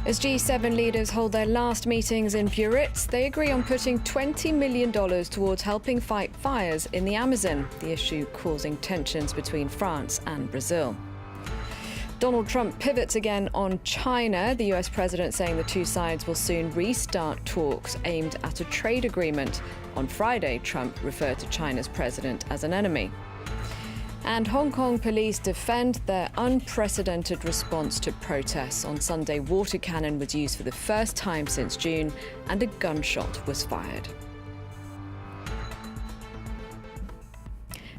As G7 leaders hold their last meetings in Biarritz, they agree on putting $20 million towards helping fight fires in the Amazon, the issue causing tensions between France and Brazil. Donald Trump pivots again on China, the US president saying the two sides will soon restart talks aimed at a trade agreement. On Friday, Trump referred to China's president as an enemy. And Hong Kong police defend their unprecedented response to protests. On Sunday, water cannon was used for the first time since June, and a gunshot was fired.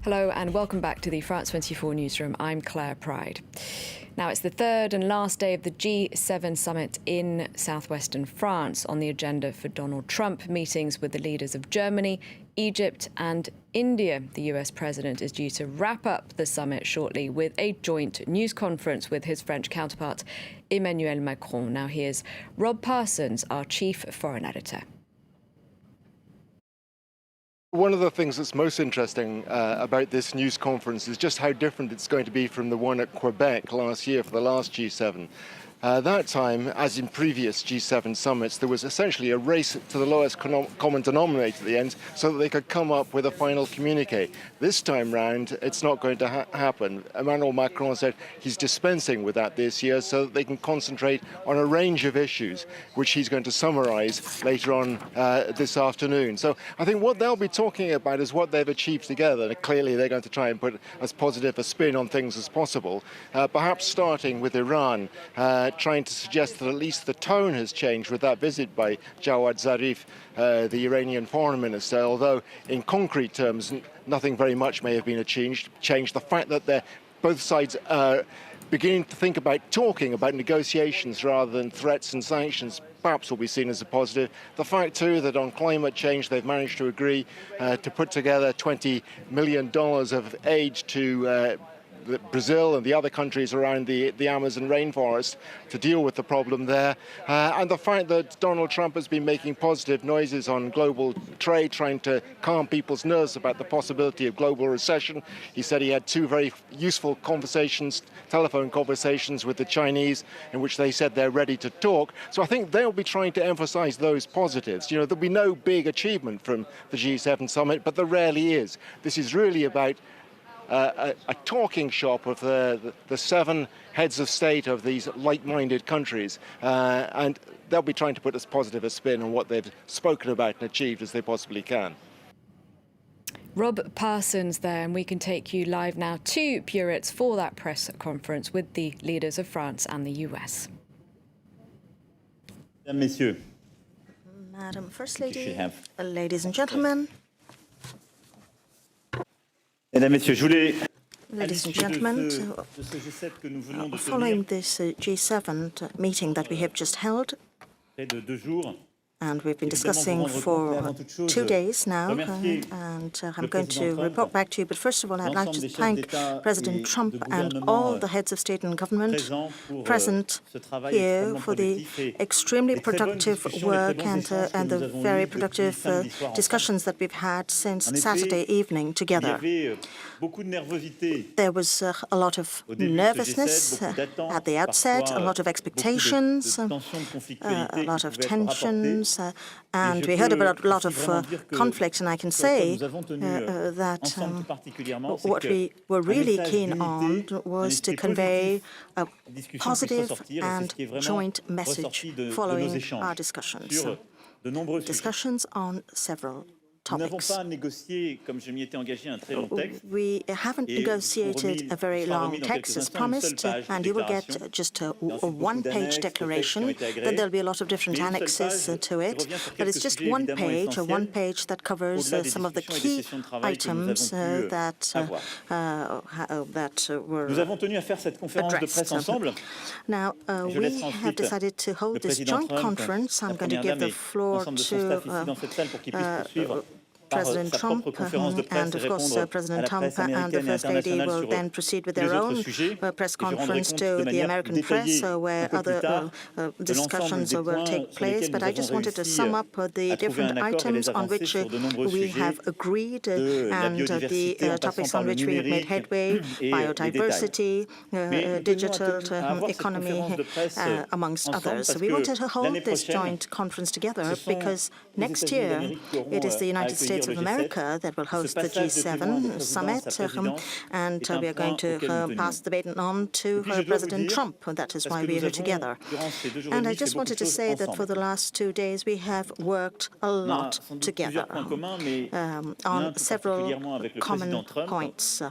Hello and welcome back to the France 24 newsroom. I'm Claire Pride. Now, it's the third and last day of the G7 summit in southwestern France. On the agenda for Donald Trump, meetings with the leaders of Germany, Egypt and India. The US president is due to wrap up the summit shortly with a joint news conference with his French counterpart, Emmanuel Macron. Now, here's Rob Parsons, our chief foreign editor. One of the things that's most interesting about this news conference is just how different it's going to be from the one at Quebec last year for the last G7. That time, as in previous G7 summits, there was essentially a race to the lowest common denominator at the end so that they could come up with a final communique. This time round, it's not going to happen. Emmanuel Macron said he's dispensing with that this year so that they can concentrate on a range of issues, which he's going to summarize later on this afternoon. So I think what they'll be talking about is what they've achieved together. And clearly, they're going to try and put as positive a spin on things as possible, perhaps starting with Iran, trying to suggest that at least the tone has changed with that visit by Jawad Zarif, the Iranian foreign minister, although in concrete terms, nothing very much may have been changed. The fact that both sides are beginning to think about talking about negotiations rather than threats and sanctions perhaps will be seen as a positive. The fact, too, that on climate change they've managed to agree to put together $20 million of aid to Brazil and the other countries around the Amazon rainforest to deal with the problem there. And the fact that Donald Trump has been making positive noises on global trade, trying to calm people's nerves about the possibility of global recession. He said he had two very useful telephone conversations with the Chinese in which they said they're ready to talk. So I think they'll be trying to emphasize those positives. You know, there'll be no big achievement from the G7 summit, but there rarely is. This is really about a talking shop of the seven heads of state of these like-minded countries, and they'll be trying to put as positive a spin on what they've spoken about and achieved as they possibly can. Rob Parsons there, and we can take you live now to Biarritz for that press conference with the leaders of France and the US. Messieurs, Madam First Lady, ladies and gentlemen. Ladies and gentlemen, following this G7 meeting that we have just held, and we've been discussing for 2 days now, and I'm going to report back to you. But first of all, I'd like to thank President Trump and all the heads of state and government present here for the extremely productive work and the very productive discussions that we've had since Saturday evening together. There was a lot of nervousness at the outset, a lot of expectations, a lot of tensions, and we heard about a lot of conflict, and I can say that what we were really keen on was to convey a positive and joint message following our discussions. Discussions on several topics. We haven't negotiated a very long text as promised, and you will get just a one-page declaration. Then there'll be a lot of different annexes to it, but it's just one page that covers some of the key items that were addressed. Now, we have decided to hold this joint conference. I'm going to give the floor to President Trump and, of course, President Trump and the First Lady will then proceed with their own press conference to the American press, where other discussions will take place. But I just wanted to sum up the different items on which we have agreed and the topics on which we have made headway: biodiversity, digital economy, amongst others. So we wanted to hold this joint conference together because next year it is the United States of America that will host the G7 summit, and we are going to pass the baton on to President Trump. That is why we are here together. And I just wanted to say that for the last 2 days we have worked a lot together on several common points.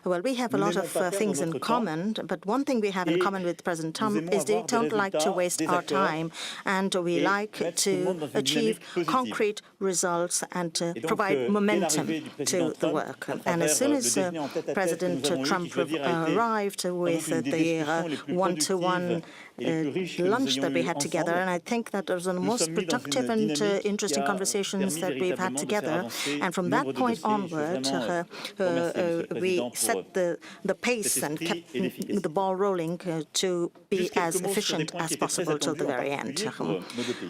Well, we have a lot of things in common, but one thing we have in common with President Trump is that we don't like to waste our time, and we like to achieve concrete results and provide momentum to the work. And as soon as President Trump arrived with the one-to-one lunch that we had together, and I think that those are the most productive and interesting conversations that we've had together. And from that point onward, we set the pace and kept the ball rolling to be as efficient as possible till the very end.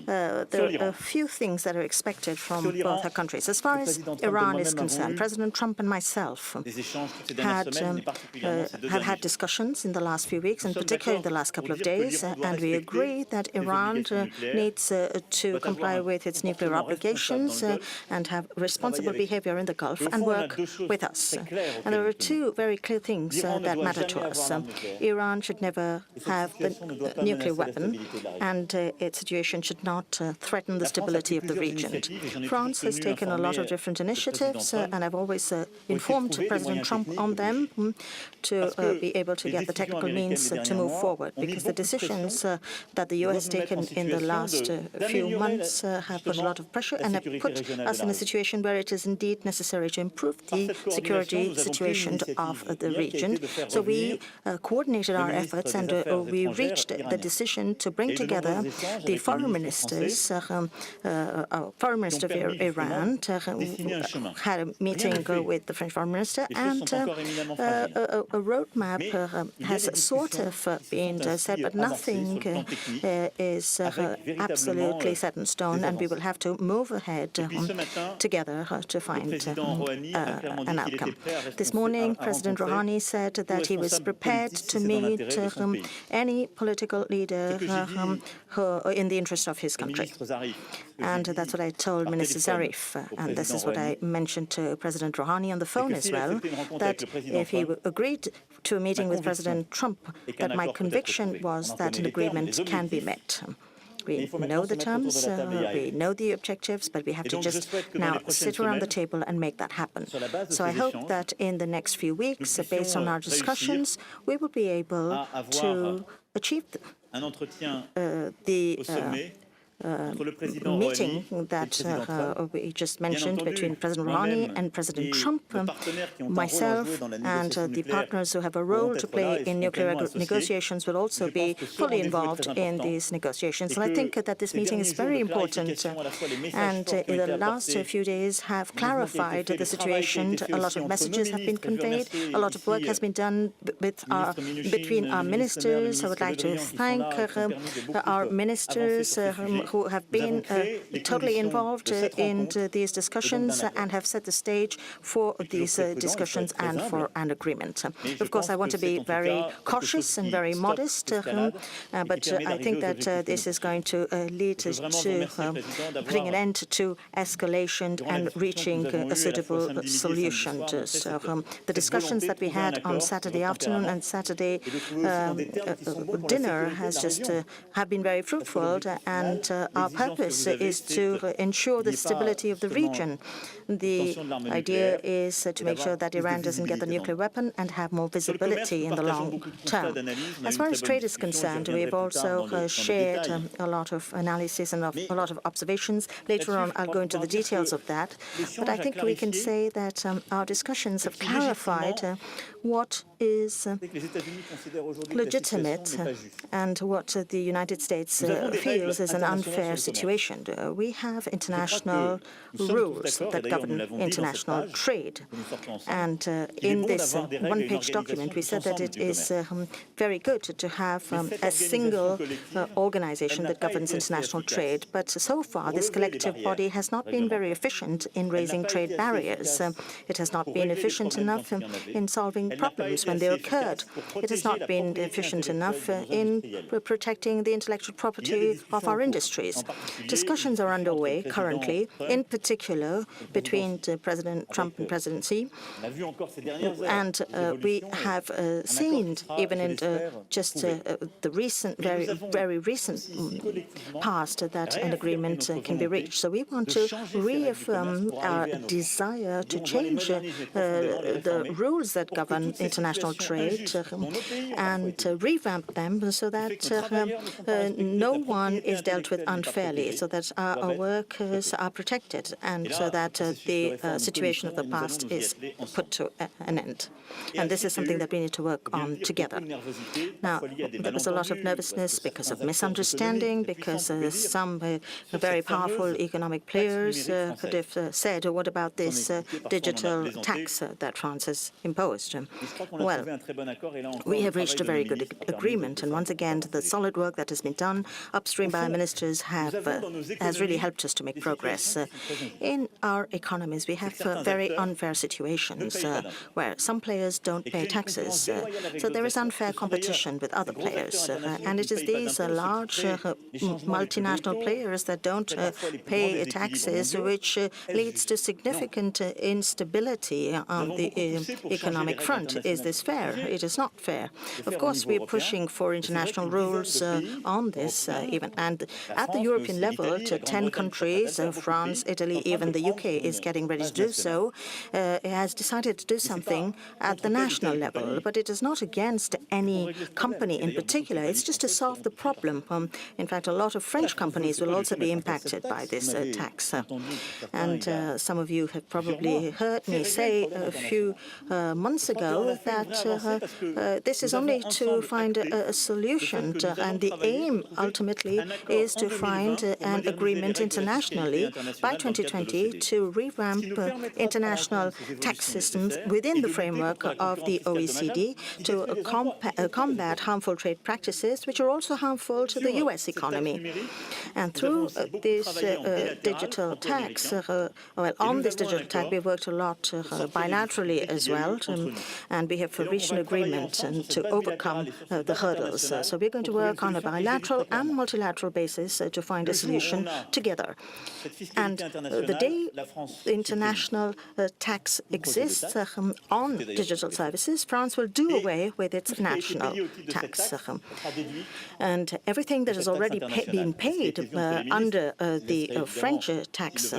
There are a few things that are expected from both our countries. As far as Iran is concerned, President Trump and myself have had discussions in the last few weeks, and particularly in the last couple of days, and we agree that Iran needs to comply with its nuclear obligations and have responsible behavior in the Gulf and work with us. And there are two very clear things that matter to us. Iran should never have the nuclear weapon, and its situation should not threaten the stability of the region. France has taken a lot of different initiatives, and I've always informed President Trump on them to be able to get the technical means to move forward, because the decisions that the US has taken in the last few months have put a lot of pressure and have put us in a situation where it is indeed necessary to improve the security situation of the region. So we coordinated our efforts, and we reached the decision to bring together the foreign ministers. Foreign Minister of Iran had a meeting with the French Foreign Minister, and a roadmap has sort of been set, but nothing is absolutely set in stone, and we will have to move ahead together to find an outcome. This morning, President Rouhani said that he was prepared to meet any political leader in the interest of his country. And that's what I told Minister Zarif, and this is what I mentioned to President Rouhani on the phone as well, that if he agreed to a meeting with President Trump, that my conviction was that an agreement can be met. We know the terms, we know the objectives, but we have to just now sit around the table and make that happen. So I hope that in the next few weeks, based on our discussions, we will be able to achieve the meeting that we just mentioned between President Rouhani and President Trump, myself and the partners who have a role to play in nuclear negotiations will also be fully involved in these negotiations. And I think that this meeting is very important, and in the last few days have clarified the situation. A lot of messages have been conveyed. A lot of work has been done between our ministers. I would like to thank our ministers who have been totally involved in these discussions and have set the stage for these discussions and for an agreement. Of course, I want to be very cautious and very modest, but I think that this is going to lead to putting an end to escalation and reaching a suitable solution. So the discussions that we had on Saturday afternoon and Saturday dinner have been very fruitful, and our purpose is to ensure the stability of the region. The idea is to make sure that Iran doesn't get the nuclear weapon and have more visibility in the long term. As far as trade is concerned, we have also shared a lot of analysis and a lot of observations. Later on, I'll go into the details of that. But I think we can say that our discussions have clarified what is legitimate and what the United States feels is an unfair unfair situation. We have international rules that govern international trade. And in this one-page document, we said that it is very good to have a single organization that governs international trade. But so far, this collective body has not been very efficient in raising trade barriers. It has not been efficient enough in solving problems when they occurred. It has not been efficient enough in protecting the intellectual property of our industries. Discussions are underway currently, in particular between President Trump and President Xi. And we have seen, even in just the recent, very recent past, that an agreement can be reached. So we want to reaffirm our desire to change the rules that govern international trade and revamp them so that no one is dealt with unfairly, so that our workers are protected and so that the situation of the past is put to an end. And this is something that we need to work on together. Now, there was a lot of nervousness because of misunderstanding, because some very powerful economic players could have said, what about this digital tax that France has imposed? Well, we have reached a very good agreement, and once again, the solid work that has been done upstream by our ministers has really helped us to make progress. In our economies, we have very unfair situations where some players don't pay taxes. So there is unfair competition with other players. And it is these large multinational players that don't pay taxes, which leads to significant instability on the economic front. Is this fair? It is not fair. Of course, we are pushing for international rules on this, even. And at the European level, 10 countries, France, Italy, even the UK is getting ready to do so, has decided to do something at the national level. But it is not against any company in particular. It's just to solve the problem. In fact, a lot of French companies will also be impacted by this tax. And some of you have probably heard me say a few months ago that this is only to find a solution. And the aim, ultimately, is to find an agreement internationally by 2020 to revamp international tax systems within the framework of the OECD to combat harmful trade practices, which are also harmful to the U.S. economy. And through this digital tax, on this digital tax, we've worked a lot bilaterally as well, and we have reached an agreement to overcome the hurdles. So we're going to work on a bilateral and multilateral basis to find a solution together. And the day international tax exists on digital services, France will do away with its national tax. And everything that has already been paid under the French tax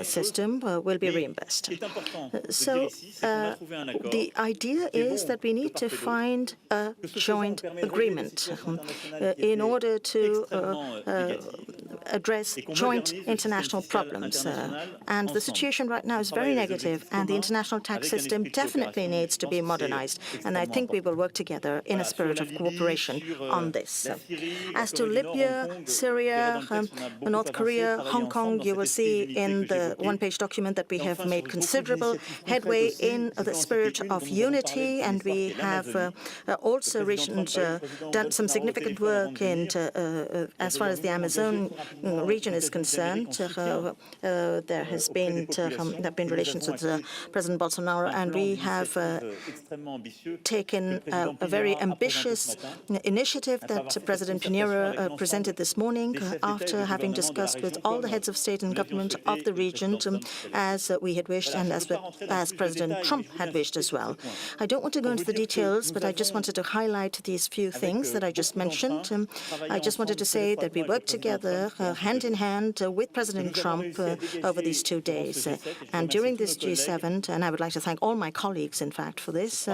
system will be reimbursed. So the idea is that we need to find a joint agreement in order to address joint international problems. And the situation right now is very negative, and the international tax system definitely needs to be modernized. And I think we will work together in a spirit of cooperation on this. As to Libya, Syria, North Korea, Hong Kong, you will see in the one-page document that we have made considerable headway in the spirit of unity, and we have also done some significant work in as far as the Amazon region is concerned. There have been relations with President Bolsonaro, and we have taken a very ambitious initiative that President Pinheiro presented this morning after having discussed with all the heads of state and government of the region, as we had wished and as President Trump had wished as well. I don't want to go into the details, but I just wanted to highlight these few things that I just mentioned. I just wanted to say that we worked together hand in hand with President Trump over these 2 days. And during this G7, and I would like to thank all my colleagues, in fact, for this,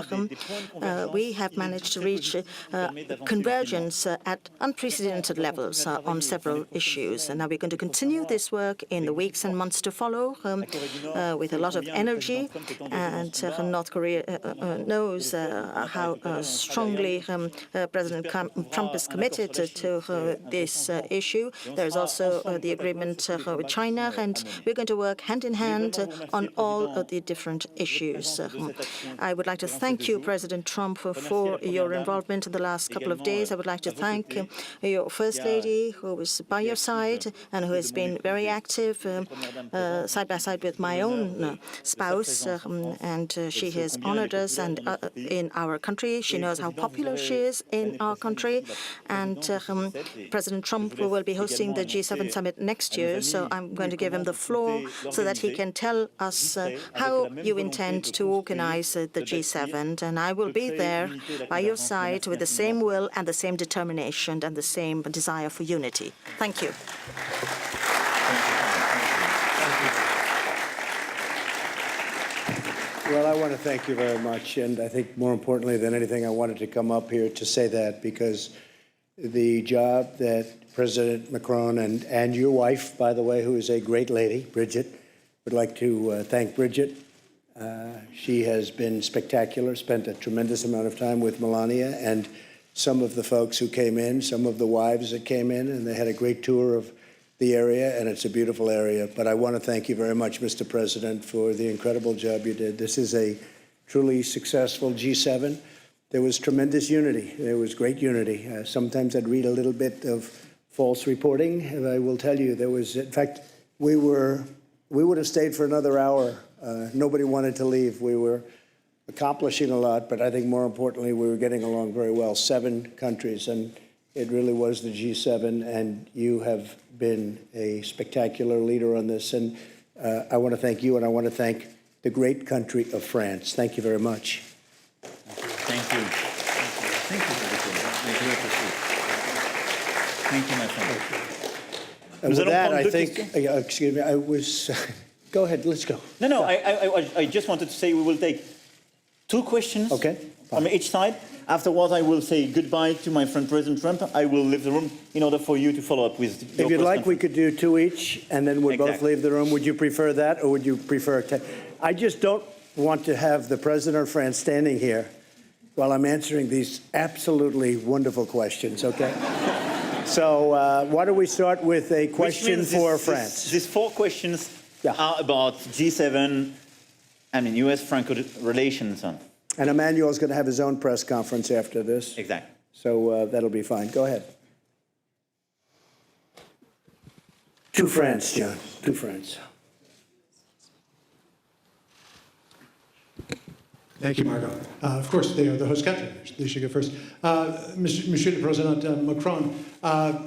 we have managed to reach convergence at unprecedented levels on several issues. And now we're going to continue this work in the weeks and months to follow with a lot of energy. And North Korea knows how strongly President Trump is committed to this issue. There is also the agreement with China, and we're going to work hand in hand on all of the different issues. I would like to thank you, President Trump, for your involvement in the last couple of days. I would like to thank your First Lady, who was by your side and who has been very active side by side with my own spouse, and she has honored us and in our country. She knows how popular she is in our country, and President Trump will be hosting the G7 summit next year, so I'm going to give him the floor so that he can tell us how you intend to organize the G7, and I will be there by your side with the same will and the same determination and the same desire for unity. Thank you. Well, I want to thank you very much, and I think more importantly than anything, I wanted to come up here to say that because the job that President Macron and your wife, by the way, who is a great lady, Bridget, would like to thank Bridget. She has been spectacular, spent a tremendous amount of time with Melania and some of the folks who came in, some of the wives that came in, and they had a great tour of the area, and it's a beautiful area. But I want to thank you very much, Mr. President, for the incredible job you did. This is a truly successful G7. There was tremendous unity. There was great unity. Sometimes I'd read a little bit of false reporting, and I will tell you there was, in fact, we would have stayed for another hour. Nobody wanted to leave. We were accomplishing a lot, but I think more importantly, we were getting along very well. 7 countries, and it really was the G7, and you have been a spectacular leader on this. And I want to thank you, and I want to thank the great country of France. Thank you very much. Thank you. Thank you. Thank you, my friend. And with that, I think, excuse me, I was, go ahead, let's go. No, I just wanted to say we will take 2 questions from each side. Afterwards, I will say goodbye to my friend President Trump. I will leave the room in order for you to follow up with your If you'd like, we could do 2 each, and then we'd both leave the room. Would you prefer that, or would you prefer 10? I just don't want to have the President of France standing here while I'm answering these absolutely wonderful questions, okay? So why don't we start with a question for France? These 4 questions are about G7 and US-Franco relations. And Emmanuel's going to have his own press conference after this. Exactly. So that'll be fine. Go ahead. To France, John. To France. Thank you, Margot. Of course, they are the host country. They should go first. Monsieur le Président Macron,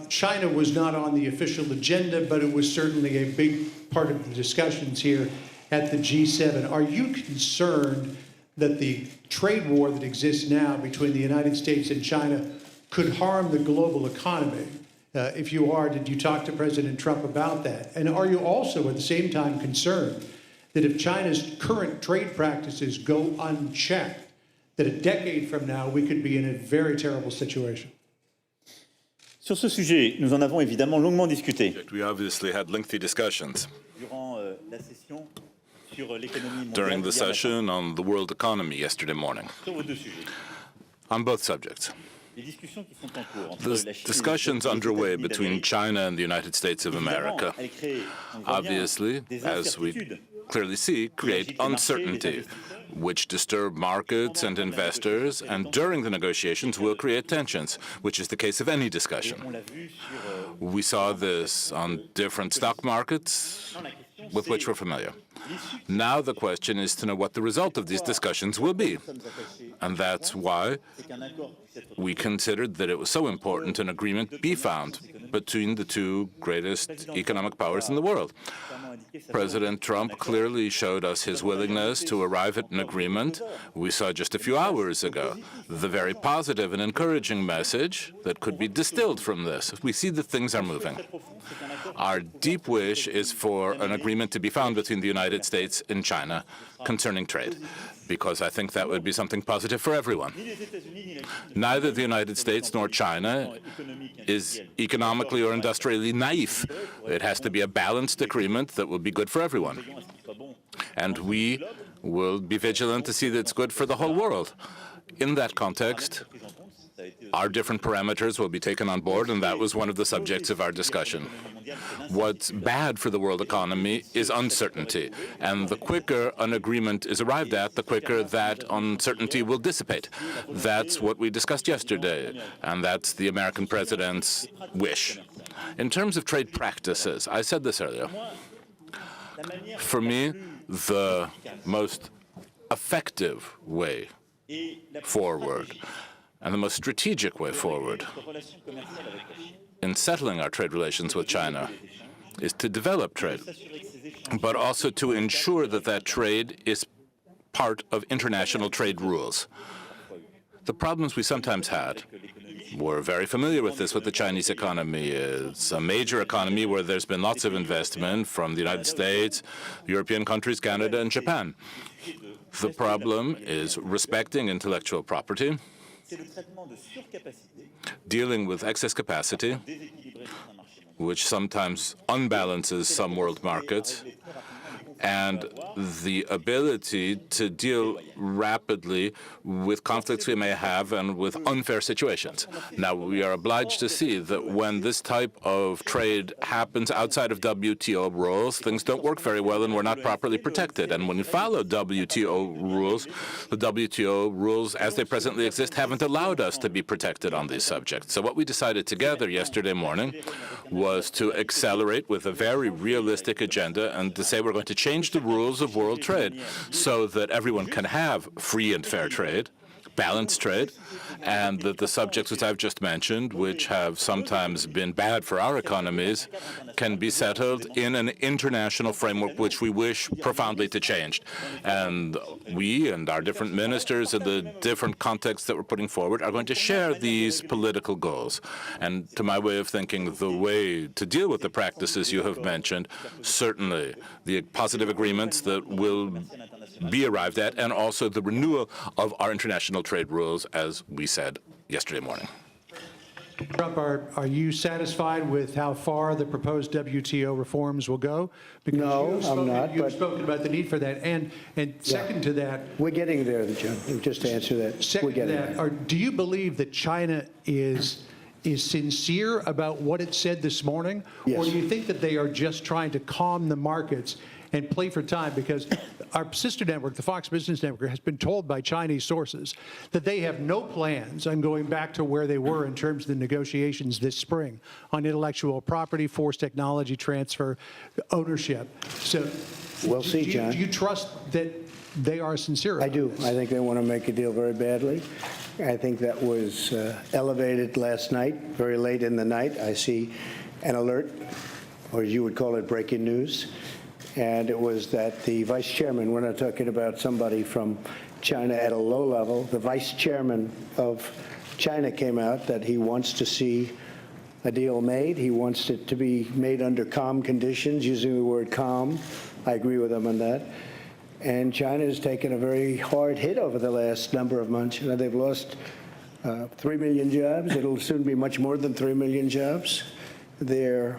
China was not on the official agenda, but it was certainly a big part of the discussions here at the G7. Are you concerned that the trade war that exists now between the United States and China could harm the global economy? If you are, did you talk to President Trump about that? And are you also at the same time concerned that if China's current trade practices go unchecked, that a decade from now we could be in a very terrible situation? Sur ce sujet, nous en avons évidemment longuement discuté. We obviously had lengthy discussions Durant la session sur l'économie mondiale. during the session on the world economy yesterday morning Sur vos 2 sujets. on both subjects. Les discussions qui sont en cours entre The la Chine et les discussions États-Unis underway between d'Amérique, China and the United States of America évidemment, elles créent, on voit bien, obviously, des as we incertitudes. clearly see, create uncertainty, which disturb markets and investors, and during the negotiations will create tensions, which is the case of any discussion. On l'a vu sur We saw this on different stock markets with which we're familiar. Now the question is to know what the result of these discussions will be. And that's why we considered that it was so important an agreement be found between the 2 greatest economic powers in the world. President Trump clearly showed us his willingness to arrive at an agreement. We saw just a few hours ago the very positive and encouraging message that could be distilled from this. We see that things are moving. Our deep wish is for an agreement to be found between the United States and China concerning trade, because I think that would be something positive for everyone. Neither the United States nor China is economically or industrially naive. It has to be a balanced agreement that will be good for everyone. And we will be vigilant to see that it's good for the whole world. In that context, our different parameters will be taken on board, and that was one of the subjects of our discussion. What's bad for the world economy is uncertainty, and the quicker an agreement is arrived at, the quicker that uncertainty will dissipate. That's what we discussed yesterday, and that's the American president's wish. In terms of trade practices, I said this earlier, for me, the most effective way forward and the most strategic way forward in settling our trade relations with China is to develop trade, but also to ensure that that trade is part of international trade rules. The problems we sometimes had, we're very familiar with this with the Chinese economy. It's a major economy where there's been lots of investment from the United States, European countries, Canada, and Japan. The problem is respecting intellectual property, dealing with excess capacity, which sometimes unbalances some world markets, and the ability to deal rapidly with conflicts we may have and with unfair situations. Now, we are obliged to see that when this type of trade happens outside of WTO rules, things don't work very well and we're not properly protected. And when you follow WTO rules, the WTO rules as they presently exist haven't allowed us to be protected on these subjects. So what we decided together yesterday morning was to accelerate with a very realistic agenda and to say we're going to change the rules of world trade so that everyone can have free and fair trade, balanced trade, and that the subjects which I've just mentioned, which have sometimes been bad for our economies, can be settled in an international framework which we wish profoundly to change. And we and our different ministers in the different contexts that we're putting forward are going to share these political goals. And to my way of thinking, the way to deal with the practices you have mentioned, certainly the positive agreements that will be arrived at, and also the renewal of our international trade rules, as we said yesterday morning. Trump, are you satisfied with how far the proposed WTO reforms will go? Because no, I'm not. You've spoken about the need for that. And second to that... We're getting there, John, just to answer that. Second to that, do you believe that China is sincere about what it said this morning? Yes. Or do you think that they are just trying to calm the markets and play for time? Because our sister network, the Fox Business Network, has been told by Chinese sources that they have no plans on going back to where they were in terms of the negotiations this spring on intellectual property, forced technology transfer, ownership. So we'll see, John. Do you trust that they are sincere? I do. I think they want to make a deal very badly. I think that was elevated last night, very late in the night. I see an alert, or as you would call it, breaking news. And it was that the vice chairman, we're not talking about somebody from China at a low level, the vice chairman of China came out that he wants to see a deal made. He wants it to be made under calm conditions, using the word calm. I agree with him on that. And China has taken a very hard hit over the last number of months. You know, they've lost 3 million jobs. It'll soon be much more than 3 million jobs. Their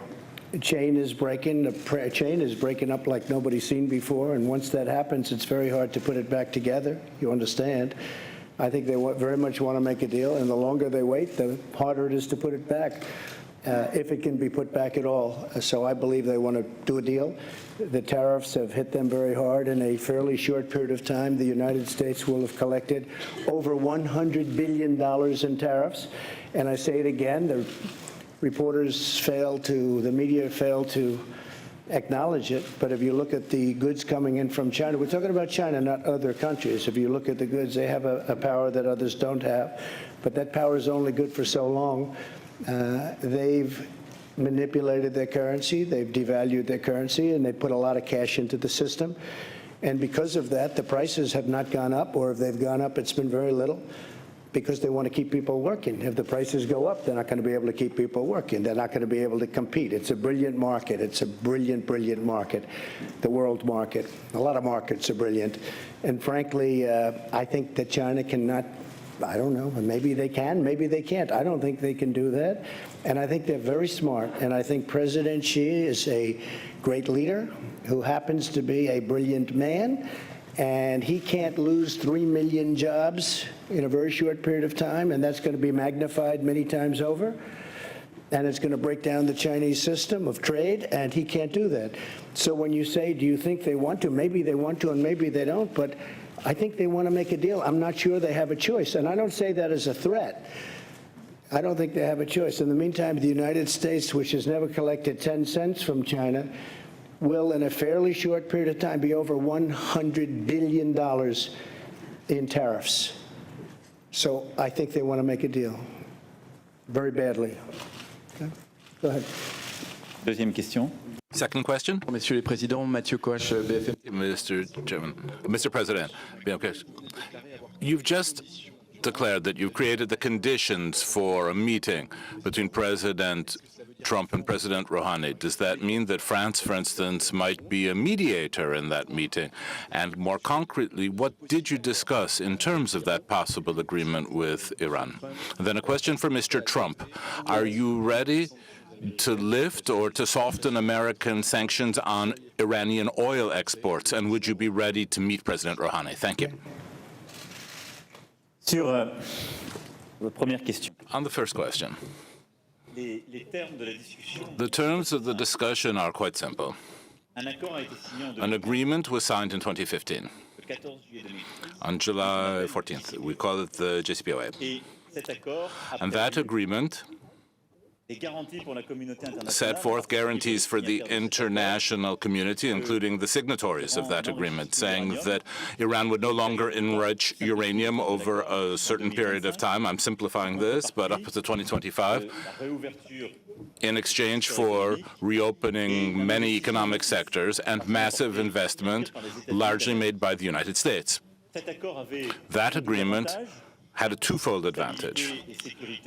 chain is breaking. The chain is breaking up like nobody's seen before. And once that happens, it's very hard to put it back together. You understand? I think they very much want to make a deal. And the longer they wait, the harder it is to put it back, if it can be put back at all. So I believe they want to do a deal. The tariffs have hit them very hard. In a fairly short period of time, the United States will have collected over $100 billion in tariffs. And I say it again, the media failed to acknowledge it. But if you look at the goods coming in from China, we're talking about China, not other countries. If you look at the goods, they have a power that others don't have. But that power is only good for so long. They've manipulated their currency, they've devalued their currency, and they put a lot of cash into the system. And because of that, the prices have not gone up, or if they've gone up, it's been very little, because they want to keep people working. If the prices go up, they're not going to be able to keep people working. They're not going to be able to compete. It's a brilliant market. It's a brilliant, brilliant market, the world market. A lot of markets are brilliant. And frankly, I think that China cannot, I don't know, maybe they can, maybe they can't. I don't think they can do that. And I think they're very smart. And I think President Xi is a great leader who happens to be a brilliant man. and he can't lose 3 million jobs in a very short period of time, and that's going to be magnified many times over, and it's going to break down the Chinese system of trade, and he can't do that. So when you say, do you think they want to? Maybe they want to, and maybe they don't, but I think they want to make a deal. I'm not sure they have a choice, and I don't say that as a threat. I don't think they have a choice. In the meantime, the United States, which has never collected 10 cents from China, will, in a fairly short period of time, be over $100 billion in tariffs. So I think they want to make a deal very badly. Okay? Go ahead. Deuxième question. Second question. Messieurs les Présidents, Mathieu Koch, BFM. Mr. President, you've just declared that you've created the conditions for a meeting between President Trump and President Rouhani. Does that mean that France, for instance, might be a mediator in that meeting? And more concretely, what did you discuss in terms of that possible agreement with Iran? And then a question for Mr. Trump. Are you ready to lift or to soften American sanctions on Iranian oil exports? And would you be ready to meet President Rouhani? Thank you. Sur la première question. On the first question, the terms of the discussion are quite simple. An agreement was signed in 2015, on July 14th. We call it the JCPOA. And that agreement set forth guarantees for the international community, including the signatories of that agreement, saying that Iran would no longer enrich uranium over a certain period of time. I'm simplifying this, but up to 2025, in exchange for reopening many economic sectors and massive investment, largely made by the United States. That agreement had a twofold advantage: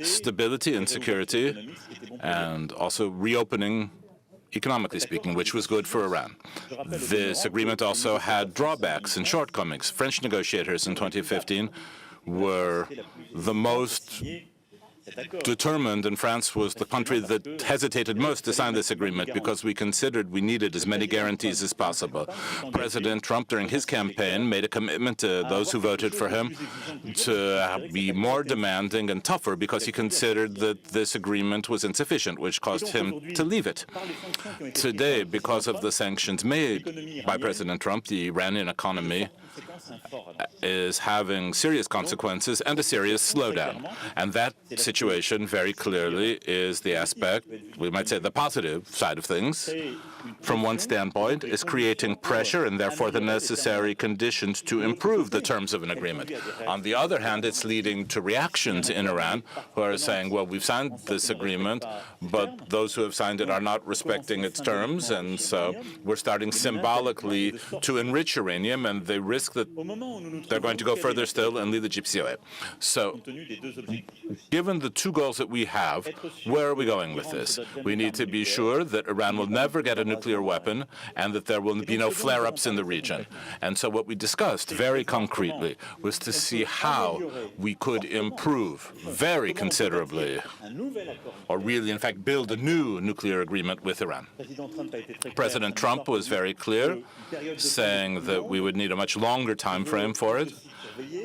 stability and security, and also reopening, economically speaking, which was good for Iran. This agreement also had drawbacks and shortcomings. French negotiators in 2015 were the most determined, and France was the country that hesitated most to sign this agreement because we considered we needed as many guarantees as possible. President Trump, during his campaign, made a commitment to those who voted for him to be more demanding and tougher because he considered that this agreement was insufficient, which caused him to leave it. Today, because of the sanctions made by President Trump, the Iranian economy is having serious consequences and a serious slowdown. And that situation very clearly is the aspect, we might say the positive side of things, from one standpoint, is creating pressure and therefore the necessary conditions to improve the terms of an agreement. On the other hand, it's leading to reactions in Iran who are saying, well, we've signed this agreement, but those who have signed it are not respecting its terms, and so we're starting symbolically to enrich uranium, and they risk that they're going to go further still and leave the JCPOA. So, given the two goals that we have, where are we going with this? We need to be sure that Iran will never get a nuclear weapon and that there will be no flare-ups in the region. And so what we discussed very concretely was to see how we could improve very considerably, or really, in fact, build a new nuclear agreement with Iran. President Trump was very clear, saying that we would need a much longer time frame for it,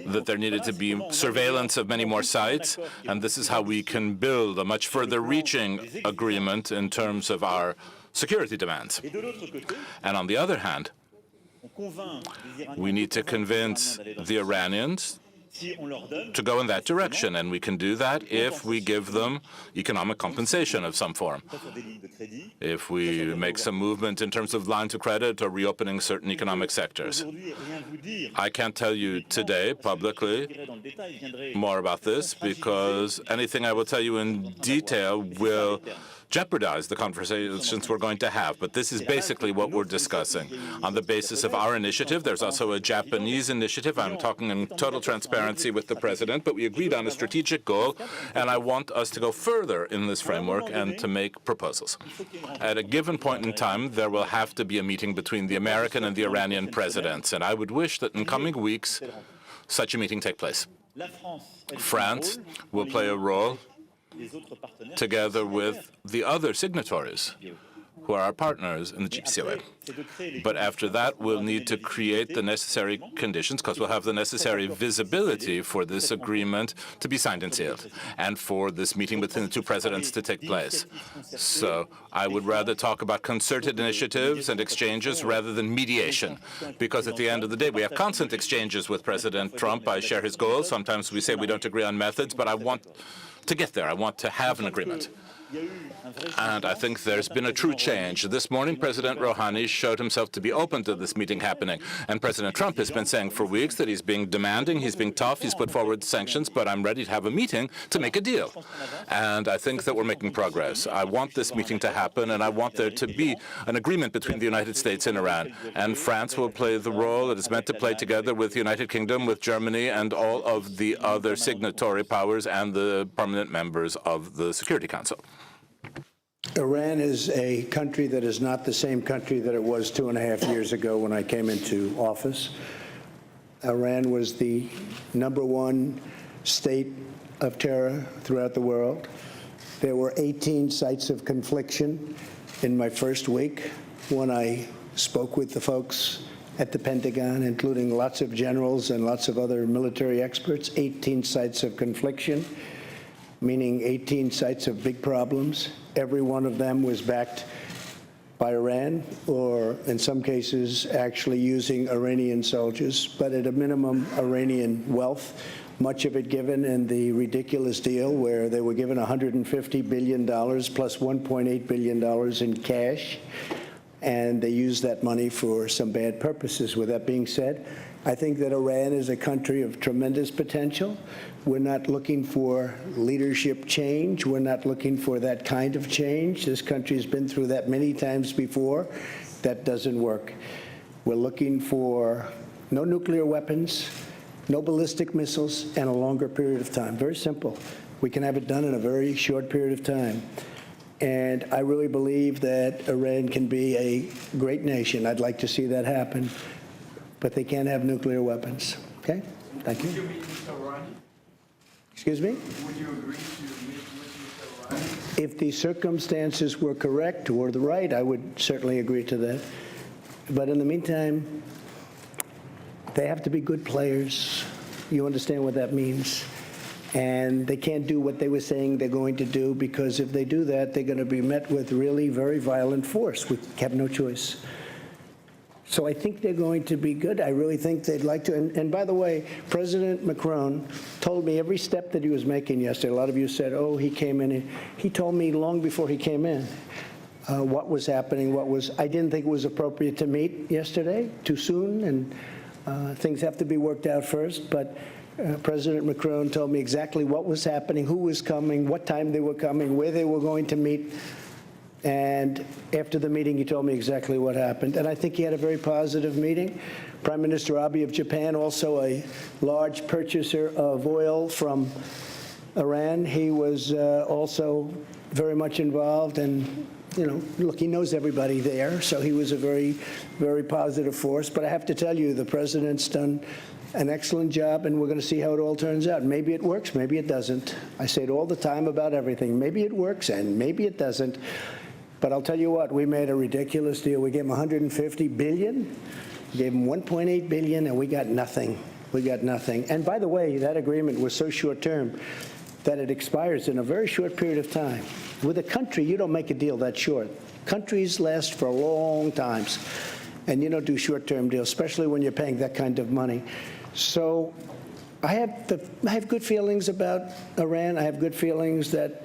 that there needed to be surveillance of many more sites, and this is how we can build a much further reaching agreement in terms of our security demands. And on the other hand, we need to convince the Iranians to go in that direction, and we can do that if we give them economic compensation of some form. If we make some movement in terms of lines of credit or reopening certain economic sectors. I can't tell you today publicly more about this because anything I will tell you in detail will jeopardize the conversations we're going to have. But this is basically what we're discussing. On the basis of our initiative, there's also a Japanese initiative. I'm talking in total transparency with the president, but we agreed on a strategic goal, and I want us to go further in this framework and to make proposals. At a given point in time, there will have to be a meeting between the American and the Iranian presidents, and I would wish that in coming weeks, such a meeting take place. France will play a role together with the other signatories who are our partners in the JCPOA. But after that, we'll need to create the necessary conditions, because we'll have the necessary visibility for this agreement to be signed and sealed, and for this meeting between the two presidents to take place. So I would rather talk about concerted initiatives and exchanges rather than mediation, because at the end of the day, we have constant exchanges with President Trump. I share his goals. Sometimes we say we don't agree on methods, but I want to get there. I want to have an agreement. And I think there's been a true change. This morning, President Rouhani showed himself to be open to this meeting happening. And President Trump has been saying for weeks that he's being demanding, he's being tough, he's put forward sanctions, but I'm ready to have a meeting to make a deal. And I think that we're making progress. I want this meeting to happen, and I want there to be an agreement between the United States and Iran. And France will play the role it is meant to play together with the United Kingdom, with Germany, and all of the other signatory powers and the permanent members of the Security Council. Iran is a country that is not the same country that it was 2.5 years ago when I came into office. Iran was the #1 state of terror throughout the world. There were 18 sites of confliction in my first week when I spoke with the folks at the Pentagon, including lots of generals and lots of other military experts. 18 sites of confliction, meaning 18 sites of big problems. Every one of them was backed by Iran, or in some cases actually using Iranian soldiers, but at a minimum Iranian wealth, much of it given in the ridiculous deal where they were given $150 billion plus $1.8 billion in cash, and they used that money for some bad purposes. With that being said, I think that Iran is a country of tremendous potential. We're not looking for leadership change. We're not looking for that kind of change. This country has been through that many times before. That doesn't work. We're looking for no nuclear weapons, no ballistic missiles, and a longer period of time. Very simple. We can have it done in a very short period of time. And I really believe that Iran can be a great nation. I'd like to see that happen. But they can't have nuclear weapons. Okay? Thank you. Would you meet Mr. Rouhani? Excuse me? Would you agree to meet with Mr. Rouhani? If the circumstances were correct or the right, I would certainly agree to that. But in the meantime, they have to be good players. You understand what that means? And they can't do what they were saying they're going to do, because if they do that, they're going to be met with really very violent force. We have no choice. So I think they're going to be good. I really think they'd like to. And by the way, President Macron told me every step that he was making yesterday. A lot of you said, oh, he came in. He told me long before he came in what was happening, I didn't think it was appropriate to meet yesterday, too soon, and things have to be worked out first. But President Macron told me exactly what was happening, who was coming, what time they were coming, where they were going to meet. And after the meeting, he told me exactly what happened. And I think he had a very positive meeting. Prime Minister Abe of Japan, also a large purchaser of oil from Iran, he was also very much involved. And, you know, look, he knows everybody there, so he was a very, very positive force. But I have to tell you, the president's done an excellent job, and we're going to see how it all turns out. Maybe it works, maybe it doesn't. I say it all the time about everything. Maybe it works, and maybe it doesn't. But I'll tell you what, we made a ridiculous deal. We gave him $150 billion, gave him $1.8 billion, and we got nothing. We got nothing. And by the way, that agreement was so short-term that it expires in a very short period of time. With a country, you don't make a deal that short. Countries last for long times, and you don't do short-term deals, especially when you're paying that kind of money. So I have good feelings about Iran. I have good feelings that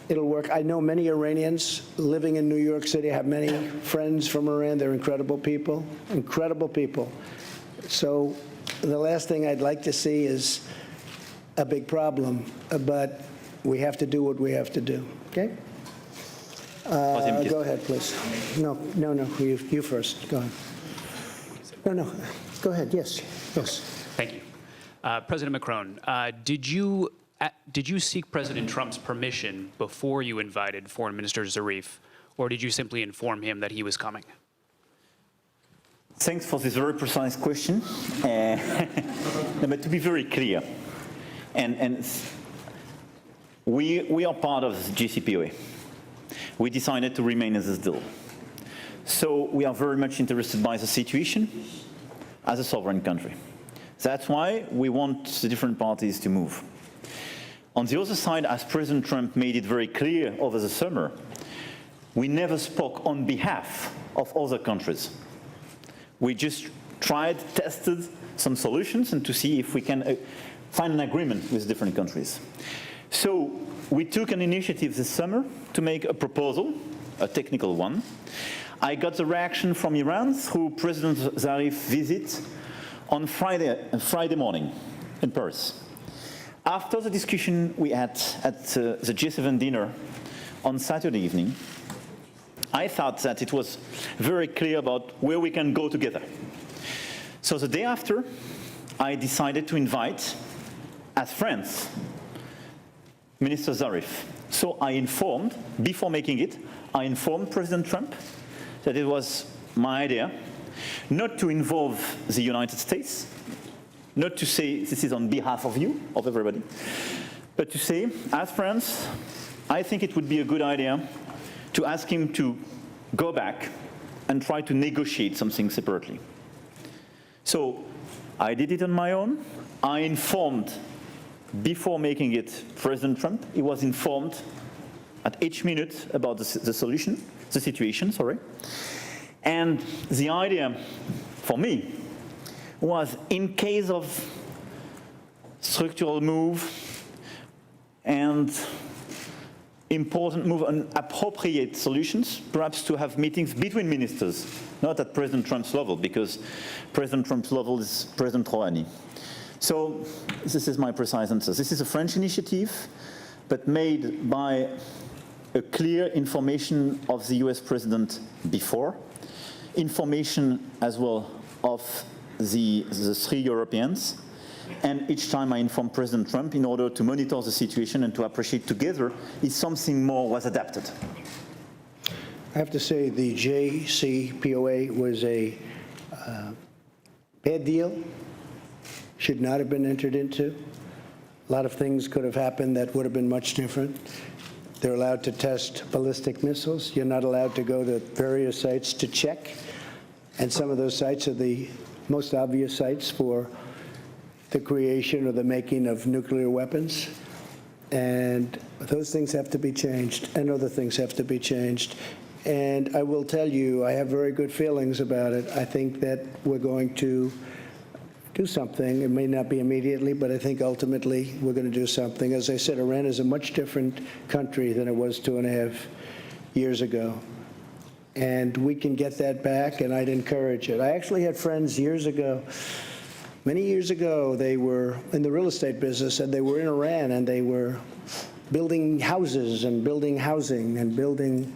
it'll work. I know many Iranians living in New York City. I have many friends from Iran. They're incredible people, incredible people. So the last thing I'd like to see is a big problem, but we have to do what we have to do, okay? Go ahead, please. No, you first. Go ahead. No, go ahead, yes. Thank you. President Macron, did you seek President Trump's permission before you invited Foreign Minister Zarif, or did you simply inform him that he was coming? Thanks for this very precise question. But to be very clear, and we are part of the JCPOA. We decided to remain in this deal. So we are very much interested by the situation as a sovereign country. That's why we want the different parties to move. On the other side, as President Trump made it very clear over the summer, we never spoke on behalf of other countries. We just tried, tested some solutions and to see if we can find an agreement with different countries. So we took an initiative this summer to make a proposal, a technical one. I got the reaction from Iran through President Zarif's visit on Friday morning in Paris. After the discussion we had at the G7 dinner on Saturday evening, I thought that it was very clear about where we can go together. So the day after, I decided to invite, as friends, Minister Zarif. So I informed, before making it, I informed President Trump that it was my idea not to involve the United States, not to say this is on behalf of you, of everybody, but to say, as friends, I think it would be a good idea to ask him to go back and try to negotiate something separately. So I did it on my own. I informed, before making it, President Trump. He was informed at each minute about the situation. And the idea for me was, in case of structural move and important move on appropriate solutions, perhaps to have meetings between ministers, not at President Trump's level, because President Trump's level is President Rouhani. So this is my precise answer. This is a French initiative, but made by a clear information of the US President before, information as well of the three Europeans, and each time I informed President Trump in order to monitor the situation and to appreciate together if something more was adapted. I have to say the JCPOA was a bad deal, should not have been entered into. A lot of things could have happened that would have been much different. They're allowed to test ballistic missiles. You're not allowed to go to various sites to check. And some of those sites are the most obvious sites for the creation or the making of nuclear weapons. And those things have to be changed, and other things have to be changed. And I will tell you, I have very good feelings about it. I think that we're going to do something. It may not be immediately, but I think ultimately we're going to do something. As I said, Iran is a much different country than it was 2.5 years ago. And we can get that back, and I'd encourage it. I actually had friends years ago, many years ago, they were in the real estate business, and they were in Iran, and they were building houses and building housing and building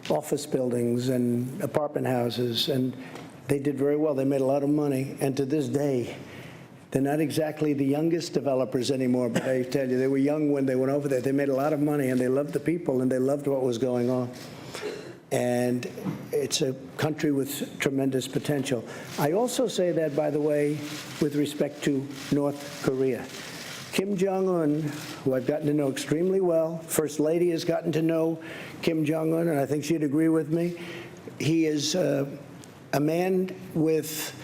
office buildings and apartment houses, and they did very well. They made a lot of money, and to this day, they're not exactly the youngest developers anymore, but I tell you, they were young when they went over there. They made a lot of money, and they loved the people, and they loved what was going on. And it's a country with tremendous potential. I also say that, by the way, with respect to North Korea. Kim Jong-un, who I've gotten to know extremely well, First Lady has gotten to know Kim Jong-un, and I think she'd agree with me. He is a man with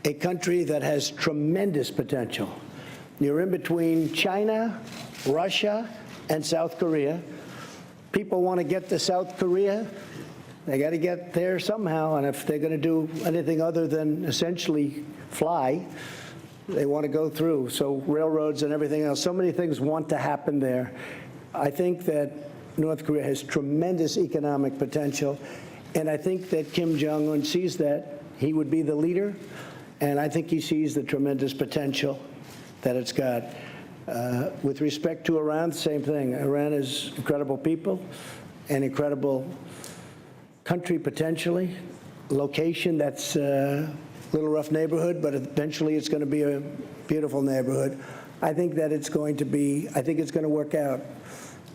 a country that has tremendous potential. You're in between China, Russia, and South Korea. People want to get to South Korea. They got to get there somehow, and if they're going to do anything other than essentially fly, they want to go through. So railroads and everything else, so many things want to happen there. I think that North Korea has tremendous economic potential, and I think that Kim Jong-un sees that. He would be the leader, and I think he sees the tremendous potential that it's got. With respect to Iran, the same thing. Iran is incredible people, an incredible country potentially, location that's a little rough neighborhood, but eventually it's going to be a beautiful neighborhood. I think that it's going to work out.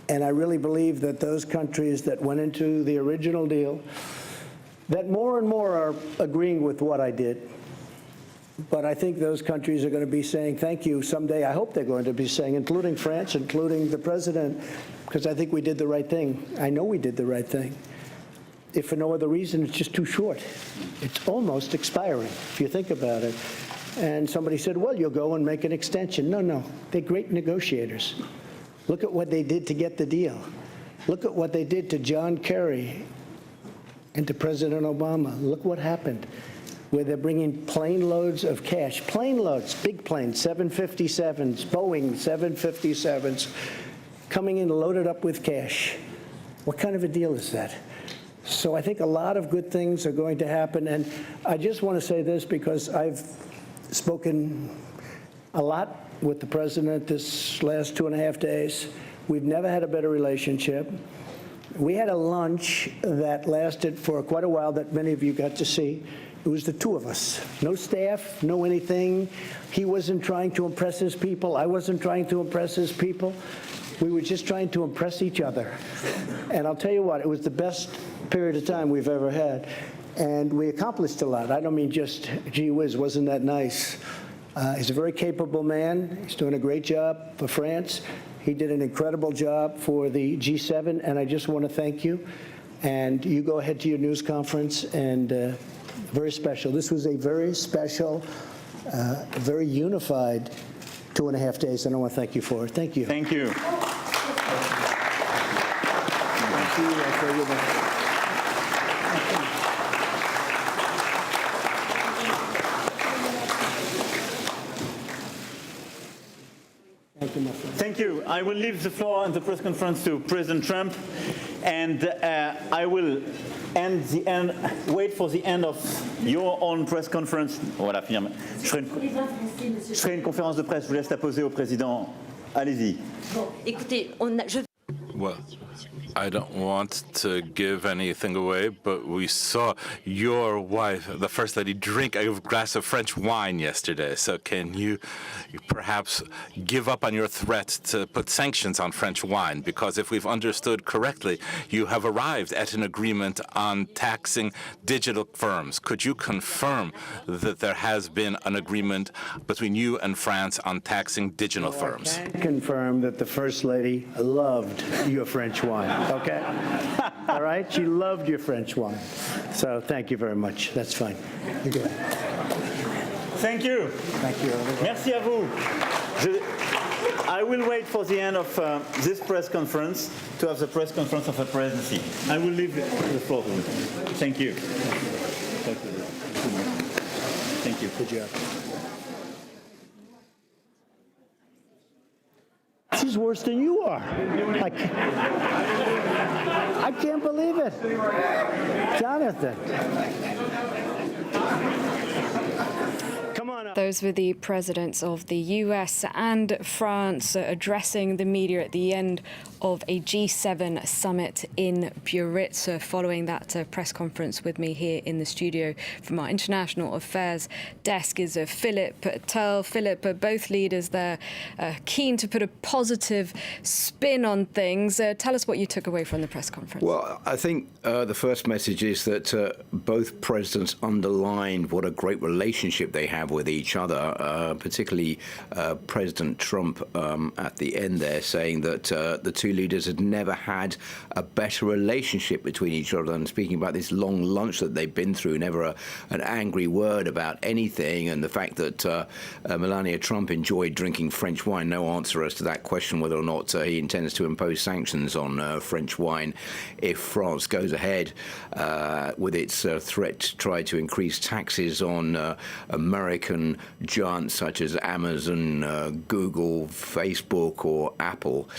And I really believe that those countries that went into the original deal, that more and more are agreeing with what I did. But I think those countries are going to be saying thank you someday. I hope they're going to be saying, including France, including the president, because I think we did the right thing. I know we did the right thing. if for no other reason, it's just too short. It's almost expiring, if you think about it. And somebody said, well, you'll go and make an extension. No, they're great negotiators. Look at what they did to get the deal. Look at what they did to John Kerry and to President Obama. Look what happened, where they're bringing plane loads of cash, plane loads, big planes, 757s, Boeing 757s, coming in loaded up with cash. What kind of a deal is that? So I think a lot of good things are going to happen. And I just want to say this because I've spoken a lot with the president this last 2.5 days. We've never had a better relationship. We had a lunch that lasted for quite a while that many of you got to see. It was the two of us. No staff, no anything. He wasn't trying to impress his people. I wasn't trying to impress his people. We were just trying to impress each other. And I'll tell you what, it was the best period of time we've ever had. And we accomplished a lot. I don't mean just, gee whiz, wasn't that nice? He's a very capable man. He's doing a great job for France. He did an incredible job for the G7, and I just want to thank you. And you go ahead to your news conference, and very special. This was a very special, very unified 2.5 days, and I want to thank you for it. Thank you. Thank you. Thank you. Thank you, my friend. Thank you. I will leave the floor and the press conference to President Trump, and I will wait for the end of your own press conference. Voilà, finalement. Je ferai une conférence de presse. Je vous laisse la poser au président. Allez-y. Bon, écoutez, Well, I don't want to give anything away, but we saw your wife, the First Lady, drink a glass of French wine yesterday. So can you perhaps give up on your threat to put sanctions on French wine? Because if we've understood correctly, you have arrived at an agreement on taxing digital firms. Could you confirm that there has been an agreement between you and France on taxing digital firms? I can confirm that the First Lady loved your French wine. Okay? All right? She loved your French wine. So thank you very much. That's fine. You go ahead. Thank you. Thank you. Merci à vous. I will wait for the end of this press conference to have the press conference of the presidency. I will leave the floor to you. Thank you. Thank you. Thank you. Good job. He's worse than you are. I can't believe it. Jonathan. Come on up. Those were the presidents of the US and France addressing the media at the end of a G7 summit in Biarritz. Following that press conference, with me here in the studio from our international affairs desk is Philip Tell. Philip, both leaders there keen to put a positive spin on things. Tell us what you took away from the press conference. Well, I think the first message is that both presidents underlined what a great relationship they have with each other, particularly President Trump at the end there, saying that the two leaders had never had a better relationship between each other, and speaking about this long lunch that they've been through, never an angry word about anything, and the fact that Melania Trump enjoyed drinking French wine. No answer as to that question, whether or not he intends to impose sanctions on French wine if France goes ahead with its threat to try to increase taxes on American giants such as Amazon, Google, Facebook, or Apple.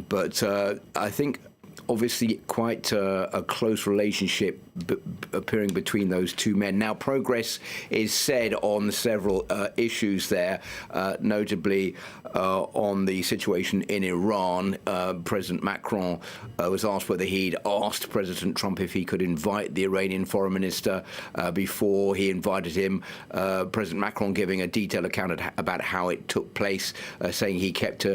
But I think obviously quite a close relationship appearing between those two men. Now, progress is said on several issues there, notably on the situation in Iran. President Macron was asked whether he'd asked President Trump if he could invite the Iranian foreign minister before he invited him. President Macron giving a detailed account about how it took place, saying he kept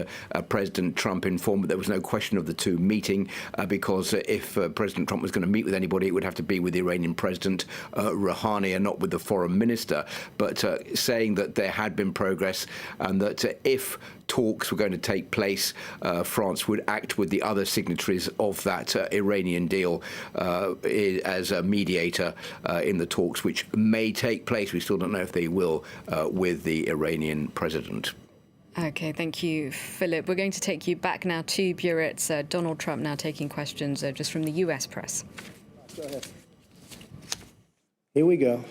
President Trump informed, but there was no question of the two meeting. because if President Trump was going to meet with anybody, it would have to be with the Iranian President Rouhani and not with the foreign minister. But saying that there had been progress and that if talks were going to take place, France would act with the other signatories of that Iranian deal as a mediator in the talks, which may take place. We still don't know if they will, with the Iranian president. Okay, thank you, Philip. We're going to take you back now to Biarritz. Donald Trump now taking questions just from the US press. Go ahead. Here we go.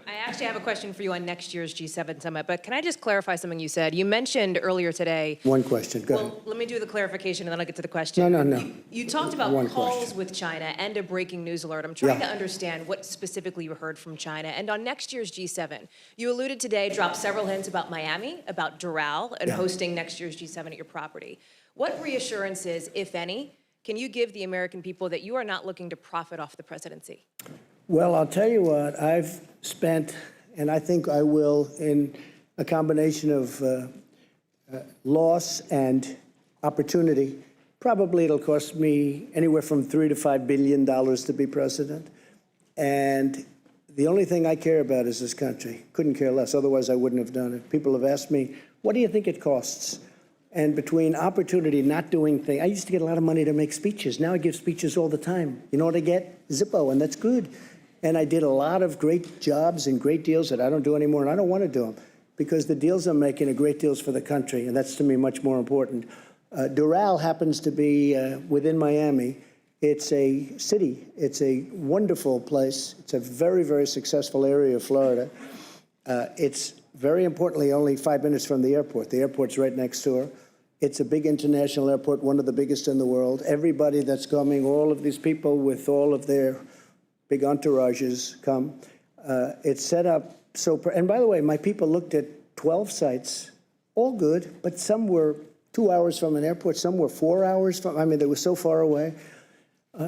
I actually have a question for you on next year's G7 summit, but can I just clarify something you said? You mentioned earlier today. One question. Go ahead. Well, let me do the clarification and then I'll get to the question. No. You talked about One calls question. with China and a breaking news alert. I'm trying to understand what specifically you heard from China. And on next year's G7, you alluded today, dropped several hints about Miami, about Doral, and hosting next year's G7 at your property. What reassurances, if any, can you give the American people that you are not looking to profit off the presidency? Well, I'll tell you what, I've spent, and I think I will, in a combination of loss and opportunity. Probably it'll cost me anywhere from $3 to $5 billion to be president. And the only thing I care about is this country. Couldn't care less, otherwise I wouldn't have done it. People have asked me, what do you think it costs? And between opportunity, not doing things, I used to get a lot of money to make speeches. Now I give speeches all the time. You know what I get? Zippo, and that's good. And I did a lot of great jobs and great deals that I don't do anymore, and I don't want to do them because the deals I'm making are great deals for the country, and that's to me much more important. Doral happens to be within Miami. It's a city. It's a wonderful place. It's a very, very successful area of Florida. It's very importantly only 5 minutes from the airport. The airport's right next door. It's a big international airport, one of the biggest in the world. Everybody that's coming, all of these people with all of their big entourages come. It's set up so, and by the way, my people looked at 12 sites, all good, but some were 2 hours from an airport, some were 4 hours from, I mean, they were so far away.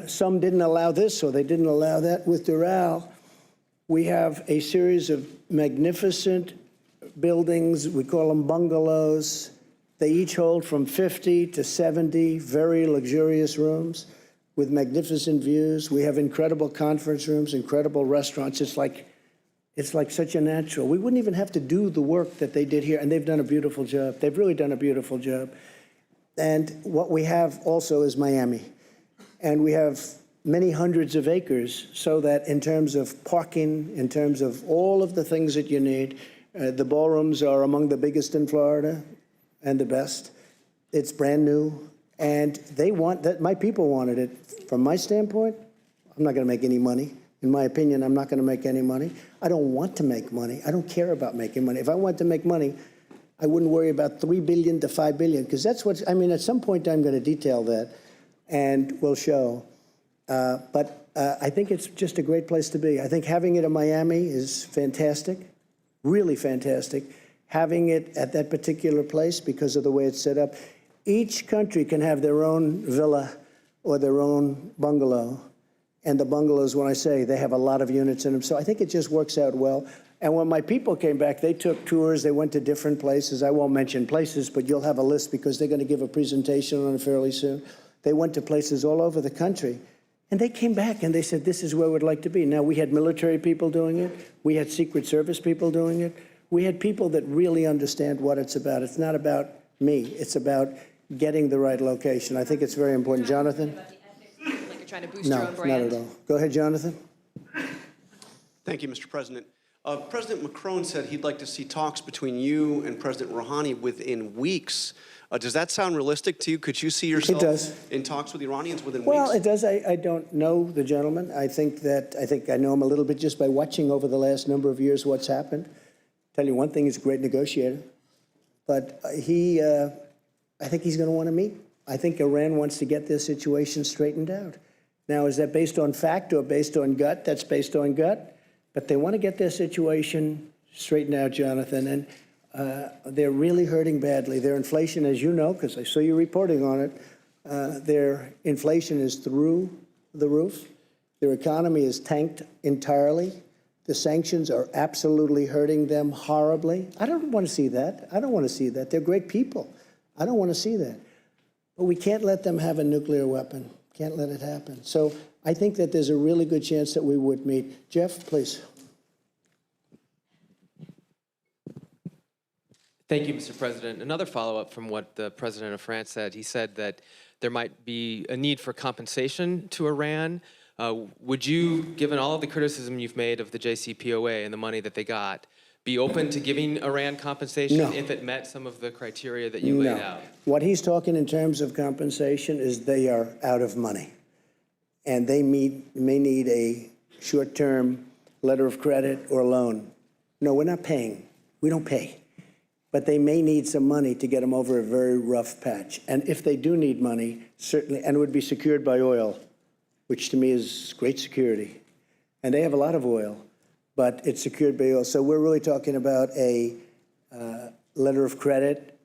Some didn't allow this, or they didn't allow that. With Doral, we have a series of magnificent buildings. We call them bungalows. They each hold from 50 to 70 very luxurious rooms with magnificent views. We have incredible conference rooms, incredible restaurants. It's like such a natural. We wouldn't even have to do the work that they did here, and they've done a beautiful job. They've really done a beautiful job. And what we have also is Miami. And we have many hundreds of acres so that in terms of parking, in terms of all of the things that you need, the ballrooms are among the biggest in Florida and the best. It's brand new. And they want that. My people wanted it. From my standpoint, I'm not going to make any money. In my opinion, I'm not going to make any money. I don't want to make money. I don't care about making money. If I wanted to make money, I wouldn't worry about $3 billion to $5 billion, because that's what, I mean, at some point I'm going to detail that and we'll show. But I think it's just a great place to be. I think having it in Miami is fantastic, really fantastic. Having it at that particular place because of the way it's set up. Each country can have their own villa or their own bungalow. And the bungalows, when I say, they have a lot of units in them. So I think it just works out well. And when my people came back, they took tours. They went to different places. I won't mention places, but you'll have a list because they're going to give a presentation on it fairly soon. They went to places all over the country. And they came back and they said, this is where we'd like to be. Now, we had military people doing it. We had Secret Service people doing it. We had people that really understand what it's about. It's not about me. It's about getting the right location. I think it's very important. Jonathan? Like you're trying to boost No, your own brand? not at all. Go ahead, Jonathan. Thank you, Mr. President. President Macron said he'd like to see talks between you and President Rouhani within weeks. Does that sound realistic to you? Could you see yourself in talks with the Iranians within weeks? Well, it does. I don't know the gentleman. I think I know him a little bit just by watching over the last number of years what's happened. Tell you one thing, he's a great negotiator. But I think he's going to want to meet. I think Iran wants to get their situation straightened out. Now, is that based on fact or based on gut? That's based on gut. But they want to get their situation straightened out, Jonathan. And they're really hurting badly. Their inflation, as you know, because I saw you reporting on it, their inflation is through the roof. Their economy is tanked entirely. The sanctions are absolutely hurting them horribly. I don't want to see that. I don't want to see that. They're great people. I don't want to see that. But we can't let them have a nuclear weapon. Can't let it happen. So I think that there's a really good chance that we would meet. Jeff, please. Thank you, Mr. President. Another follow-up from what the President of France said. He said that there might be a need for compensation to Iran. Would you, given all of the criticism you've made of the JCPOA and the money that they got, be open to giving Iran compensation if it met some of the criteria that you laid out? What he's talking in terms of compensation is they are out of money. And they may need a short-term letter of credit or loan. No, we're not paying. We don't pay. But they may need some money to get them over a very rough patch. And if they do need money, certainly, and it would be secured by oil, which to me is great security. And they have a lot of oil, but it's secured by oil. So we're really talking about a letter of credit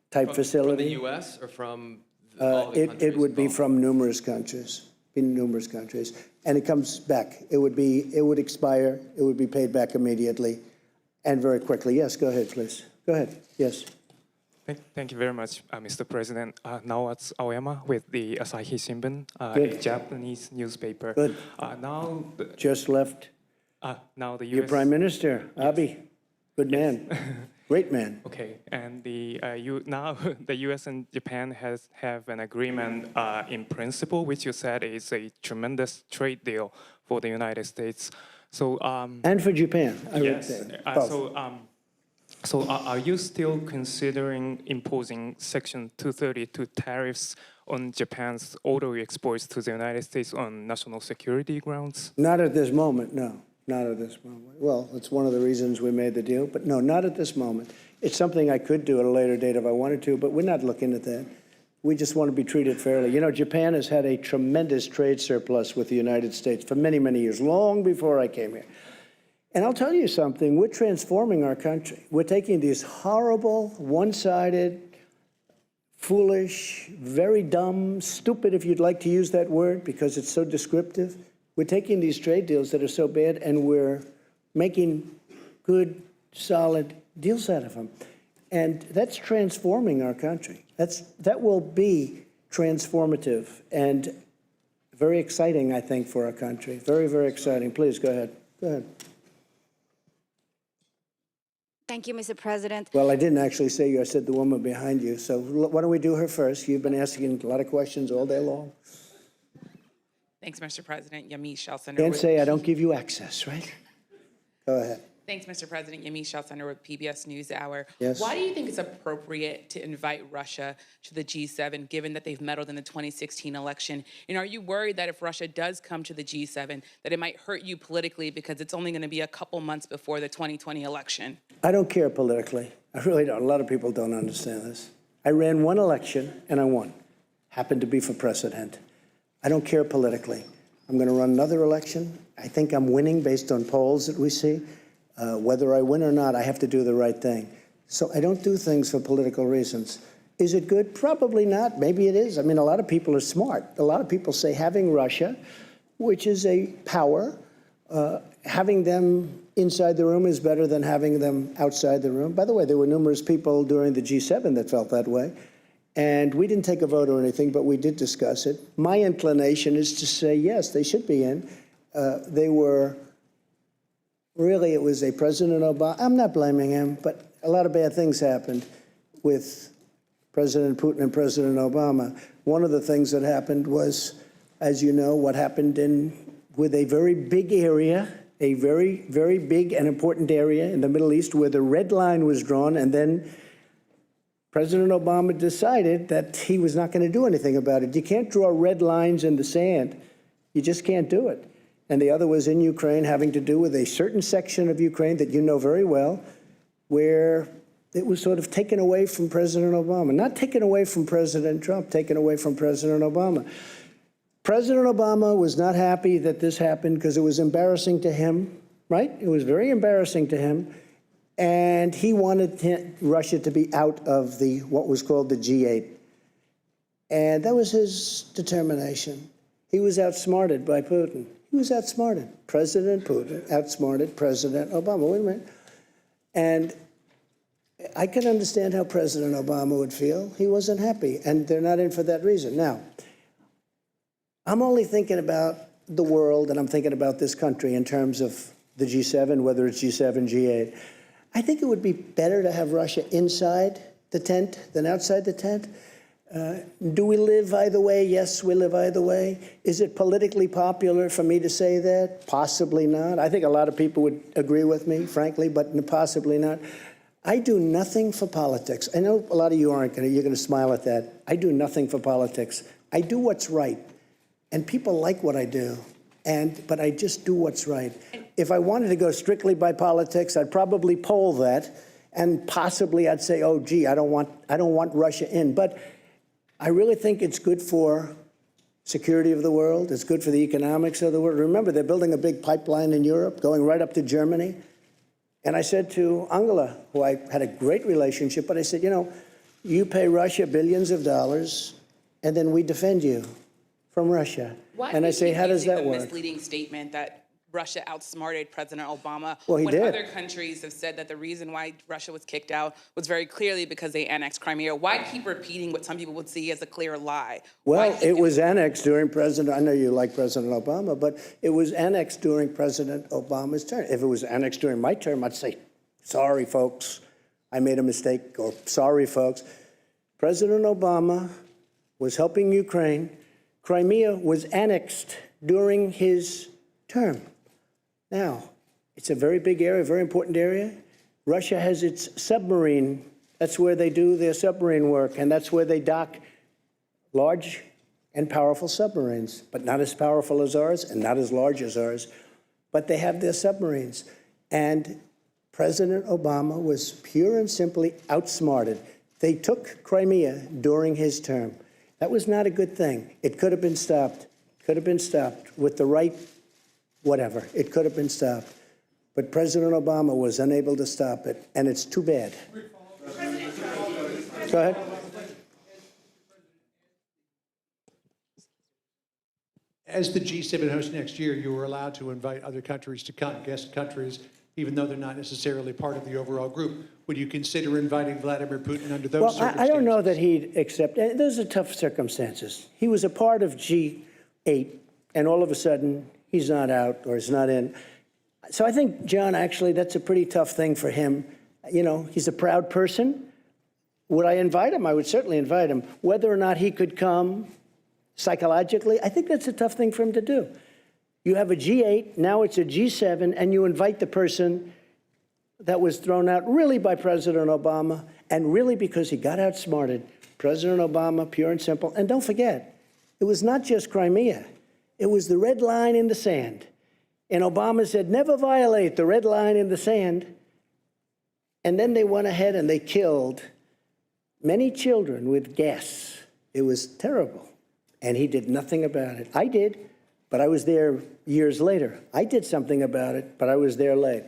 type facility. From the U.S. or from all the countries? It would be from numerous countries, and it comes back. It would expire. It would be paid back immediately, and very quickly. Yes, go ahead, please. Go ahead. Yes. Thank you very much, Mr. President. Now it's Aoyama with the Asahi Shimbun, a Japanese newspaper. Good. Now just left. Now the U.S. Your Prime Minister, Abe. Good man. Great man. Okay, and now the U.S. and Japan have an agreement in principle, which you said is a tremendous trade deal for the United States. So and for Japan, I would yes. say. So are you still considering imposing Section 232 tariffs on Japan's auto exports to the United States on national security grounds? Not at this moment, no. Not at this moment. Well, it's one of the reasons we made the deal, but no, not at this moment. It's something I could do at a later date if I wanted to, but we're not looking at that. We just want to be treated fairly. You know, Japan has had a tremendous trade surplus with the United States for many, many years, long before I came here. And I'll tell you something, we're transforming our country. We're taking these horrible, one-sided, foolish, very dumb, stupid, if you'd like to use that word, because it's so descriptive. We're taking these trade deals that are so bad, and we're making good, solid deals out of them. And that's transforming our country. That will be transformative and very exciting, I think, for our country. Very, very exciting. Please, go ahead. Go ahead. Thank you, Mr. President. Well, I didn't actually say you. I said the woman behind you. So why don't we do her first? You've been asking a lot of questions all day long. Thanks, Mr. President. Yamiche Shelcender. Can't say I don't give you access, right? Go ahead. Thanks, Mr. President. Yamiche Shelcender with PBS NewsHour. Yes. Why do you think it's appropriate to invite Russia to the G7, given that they've meddled in the 2016 election? And are you worried that if Russia does come to the G7, that it might hurt you politically because it's only going to be a couple months before the 2020 election? I don't care politically. I really don't. A lot of people don't understand this. I ran one election, and I won. Happened to be for president. I don't care politically. I'm going to run another election. I think I'm winning based on polls that we see. Whether I win or not, I have to do the right thing. So I don't do things for political reasons. Is it good? Probably not. Maybe it is. I mean, a lot of people are smart. A lot of people say having Russia, which is a power, having them inside the room is better than having them outside the room. By the way, there were numerous people during the G7 that felt that way. And we didn't take a vote or anything, but we did discuss it. My inclination is to say, yes, they should be in. They were, really, it was a President Obama. I'm not blaming him, but a lot of bad things happened with President Putin and President Obama. One of the things that happened was, as you know, what happened with a very big area, a very, very big and important area in the Middle East where the red line was drawn, and then President Obama decided that he was not going to do anything about it. You can't draw red lines in the sand. You just can't do it. And the other was in Ukraine, having to do with a certain section of Ukraine that you know very well, where it was sort of taken away from President Obama. Not taken away from President Trump, taken away from President Obama. President Obama was not happy that this happened because it was embarrassing to him, right? It was very embarrassing to him. And he wanted Russia to be out of what was called the G8. And that was his determination. He was outsmarted by Putin. He was outsmarted. President Putin outsmarted President Obama. Wait a minute. And I can understand how President Obama would feel. He wasn't happy, and they're not in for that reason. Now, I'm only thinking about the world, and I'm thinking about this country in terms of the G7, whether it's G7, G8. I think it would be better to have Russia inside the tent than outside the tent. Do we live either way? Yes, we live either way. Is it politically popular for me to say that? Possibly not. I think a lot of people would agree with me, frankly, but possibly not. I do nothing for politics. I know a lot of you aren't going to, you're going to smile at that. I do nothing for politics. I do what's right. And people like what I do. But I just do what's right. If I wanted to go strictly by politics, I'd probably poll that. And possibly I'd say, oh, gee, I don't want Russia in. But I really think it's good for security of the world. It's good for the economics of the world. Remember, they're building a big pipeline in Europe going right up to Germany. And I said to Angela, who I had a great relationship, but I said, you know, you pay Russia billions of dollars, and then we defend you from Russia. Why and I say, how does that work? Misleading statement that Russia outsmarted President Obama well, when did. Other countries have said that the reason why Russia was kicked out was very clearly because they annexed Crimea. Why keep repeating what some people would see as a clear lie? Well, it was annexed during I know you like President Obama, but it was annexed during President Obama's term. If it was annexed during my term, I'd say, sorry, folks, I made a mistake, or sorry, folks. President Obama was helping Ukraine. Crimea was annexed during his term. Now, it's a very big area, very important area. Russia has its submarine. That's where they do their submarine work, and that's where they dock large and powerful submarines, but not as powerful as ours and not as large as ours. But they have their submarines. And President Obama was pure and simply outsmarted. They took Crimea during his term. That was not a good thing. It could have been stopped. Could have been stopped with the right whatever. It could have been stopped. But President Obama was unable to stop it, and it's too bad. Go ahead. As the G7 host next year, you were allowed to invite other countries to come, guest countries, even though they're not necessarily part of the overall group. Would you consider inviting Vladimir Putin under those circumstances? I don't know that he'd accept. Those are tough circumstances. He was a part of G8, and all of a sudden, he's not out or he's not in. So I think, John, actually, that's a pretty tough thing for him. You know, he's a proud person. Would I invite him? I would certainly invite him. Whether or not he could come psychologically, I think that's a tough thing for him to do. You have a G8, now it's a G7, and you invite the person that was thrown out really by President Obama, and really because he got outsmarted. President Obama, pure and simple. And don't forget, it was not just Crimea. It was the red line in the sand. And Obama said, never violate the red line in the sand. And then they went ahead and they killed many children with gas. It was terrible. And he did nothing about it. I did, but I was there years later. I did something about it, but I was there late.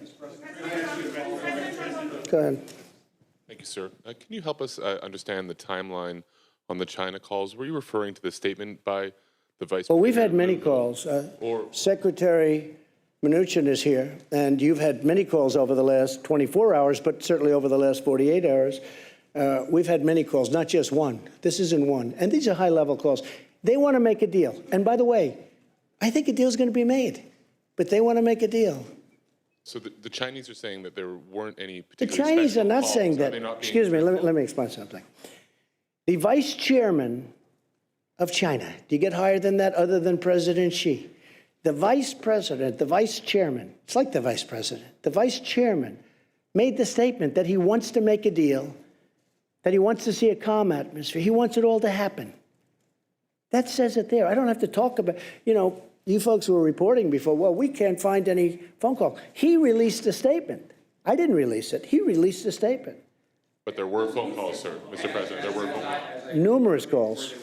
Go ahead. Thank you, sir. Can you help us understand the timeline on the China calls? Were you referring to the statement by the Vice President? Well, we've had many calls. Secretary Mnuchin is here, and you've had many calls over the last 24 hours, but certainly over the last 48 hours. We've had many calls, not just one. This isn't one. And these are high-level calls. They want to make a deal. And by the way, I think a deal is going to be made, but they want to make a deal. So the Chinese are saying that there weren't any The particular Chinese are not calls. saying Are that. they not being Excuse me, let me explain something. The vice chairman of China, do you get higher than that other than President Xi? The vice president, the vice chairman, it's like the vice president, the vice chairman made the statement that he wants to make a deal, that he wants to see a calm atmosphere. He wants it all to happen. That says it there. I don't have to talk about, you know, you folks were reporting before, well, we can't find any phone call. He released a statement. I didn't release it. He released a statement. But there were phone calls, sir, Mr. President. There were phone calls. Numerous calls.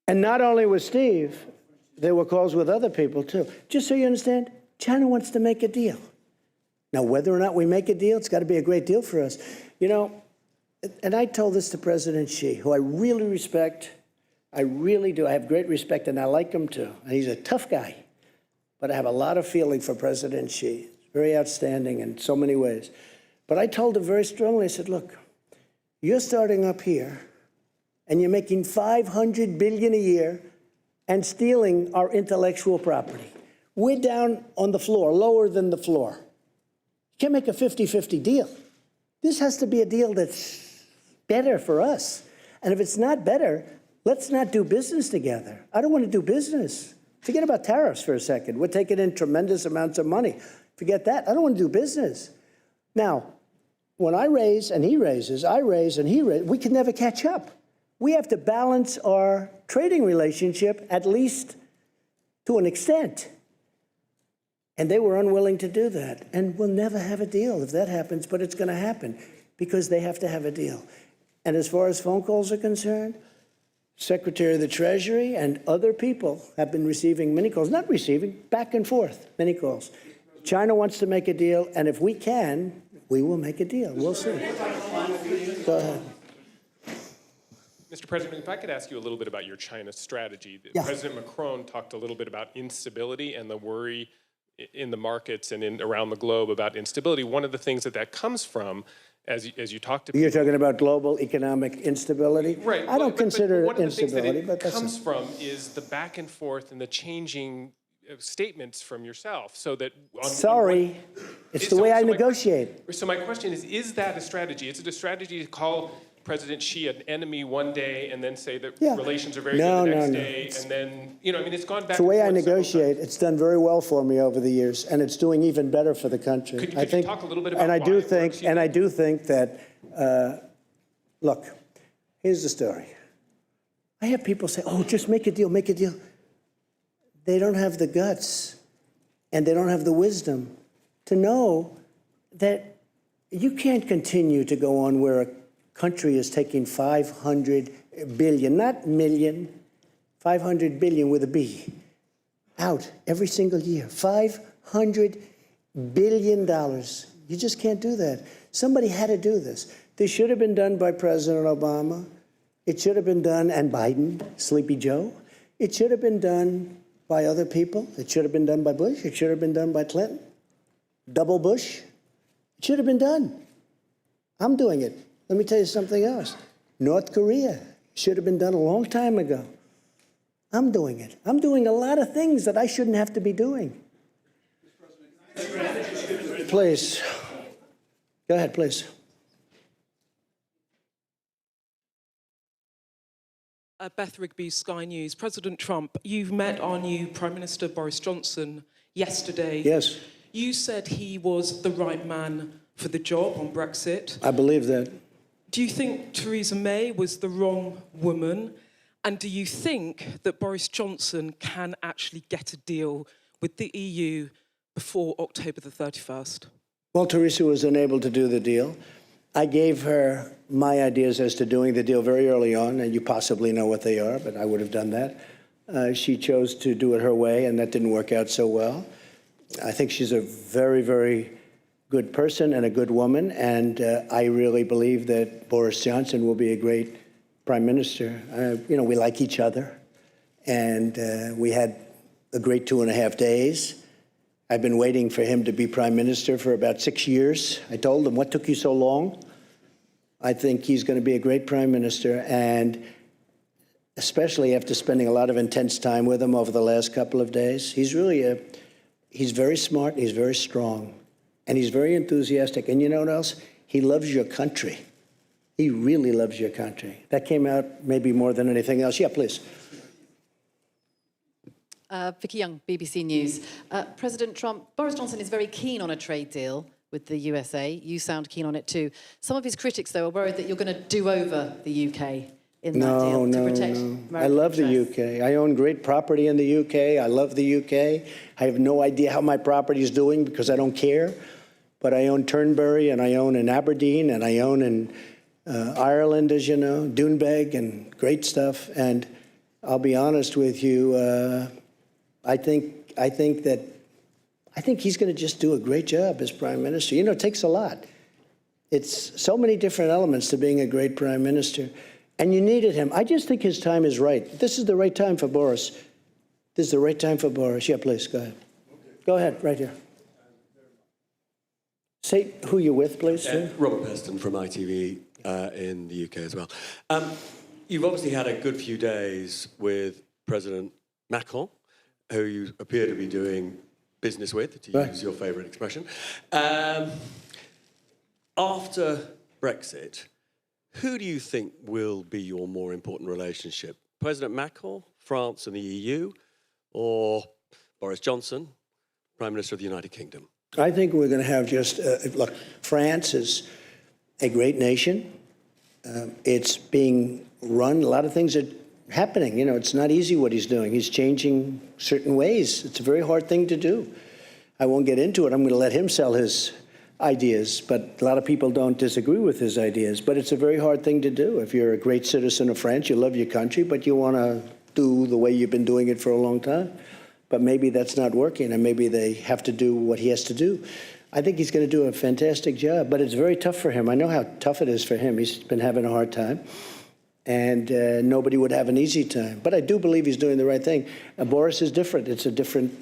And not only with Steve, there were calls with other people, too. Just so you understand, China wants to make a deal. Now, whether or not we make a deal, it's got to be a great deal for us. You know, and I told this to President Xi, who I really respect. I really do. I have great respect, and I like him, too. And he's a tough guy. but I have a lot of feeling for President Xi. Very outstanding in so many ways. But I told him very strongly, I said, look, you're starting up here, and you're making $500 billion a year and stealing our intellectual property. We're down on the floor, lower than the floor. You can't make a 50-50 deal. This has to be a deal that's better for us. And if it's not better, let's not do business together. I don't want to do business. Forget about tariffs for a second. We're taking in tremendous amounts of money. Forget that. I don't want to do business. Now, when I raise and he raises, I raise and he raises, we can never catch up. We have to balance our trading relationship, at least to an extent. And they were unwilling to do that. And we'll never have a deal if that happens, but it's going to happen because they have to have a deal. And as far as phone calls are concerned, Secretary of the Treasury and other people have been receiving many calls, not receiving, back and forth, many calls. China wants to make a deal, and if we can, we will make a deal. We'll see. Go ahead. Mr. President, if I could ask you a little bit about your China strategy. Yeah. President Macron talked a little bit about instability and the worry in the markets and around the globe about instability. One of the things that comes from, as you talk to people, You're talking about global economic instability? right? I don't consider one it of the things that instability, it but that's comes from is the back and forth and the changing statements from yourself. So that sorry, it's the way I negotiate. So my question is that a strategy? Is it a strategy to call President Xi an enemy one day and then say that relations are very good the next day, and then it's gone back. It's the way I negotiate. It's done very well for me over the years, and it's doing even better for the country. Could I think, you talk a little bit about and I why do it think, works, and I do think that. Look, here's the story. I have people say, "Oh, just make a deal, make a deal." They don't have the guts, and they don't have the wisdom to know that you can't continue to go on where a country is taking 500 billion, not million, 500 billion with a B, out every single year. $500 billion. You just can't do that. Somebody had to do this. This should have been done by President Obama. It should have been done, and Biden, Sleepy Joe. It should have been done by other people. It should have been done by Bush. It should have been done by Clinton. Double Bush. It should have been done. I'm doing it. Let me tell you something else. North Korea should have been done a long time ago. I'm doing it. I'm doing a lot of things that I shouldn't have to be doing. Please. Go ahead, please. Beth Rigby, Sky News. President Trump, you've met our new Prime Minister Boris Johnson yesterday. Yes. You said he was the right man for the job on Brexit. I believe that. Do you think Theresa May was the wrong woman? And do you think that Boris Johnson can actually get a deal with the EU before October the 31st? Well, Theresa was unable to do the deal. I gave her my ideas as to doing the deal very early on, and you possibly know what they are, but I would have done that. She chose to do it her way, and that didn't work out so well. I think she's a very, very good person and a good woman, and I really believe that Boris Johnson will be a great prime minister. We like each other, and we had a great 2.5 days. I've been waiting for him to be prime minister for about 6 years. I told him, what took you so long? I think he's going to be a great prime minister, and especially after spending a lot of intense time with him over the last couple of days. He's very smart, he's very strong, and he's very enthusiastic. And you know what else? He loves your country. He really loves your country. That came out maybe more than anything else. Yeah, please. Vicky Young, BBC News. President Trump, Boris Johnson is very keen on a trade deal with the USA. You sound keen on it too. Some of his critics, though, are worried that you're going to do over the UK in that deal to protect American I love interests. the UK. I own great property in the UK. I love the UK. I have no idea how my property is doing because I don't care. But I own Turnberry, and I own in Aberdeen, and I own in Ireland, as you know, Doonbeg, and great stuff. And I'll be honest with you, I think he's going to just do a great job as prime minister. You know, it takes a lot. It's so many different elements to being a great prime minister. And you needed him. I just think his time is right. This is the right time for Boris. This is the right time for Boris. Yeah, please, go ahead. Go ahead, right here. Say who you're with, please. Robert Peston from ITV in the UK as well. You've obviously had a good few days with President Macron, who you appear to be doing business with, to use your favourite expression. After Brexit, who do you think will be your more important relationship? President Macron, France and the EU, or Boris Johnson, Prime Minister of the United Kingdom? I think we're going to have just, look, France is a great nation. It's being run, a lot of things are happening. You know, it's not easy what he's doing. He's changing certain ways. It's a very hard thing to do. I won't get into it. I'm going to let him sell his ideas, but a lot of people don't disagree with his ideas. But it's a very hard thing to do. If you're a great citizen of France, you love your country, but you want to do the way you've been doing it for a long time. But maybe that's not working, and maybe they have to do what he has to do. I think he's going to do a fantastic job, but it's very tough for him. I know how tough it is for him. He's been having a hard time, and nobody would have an easy time. But I do believe he's doing the right thing. Boris is different. It's a different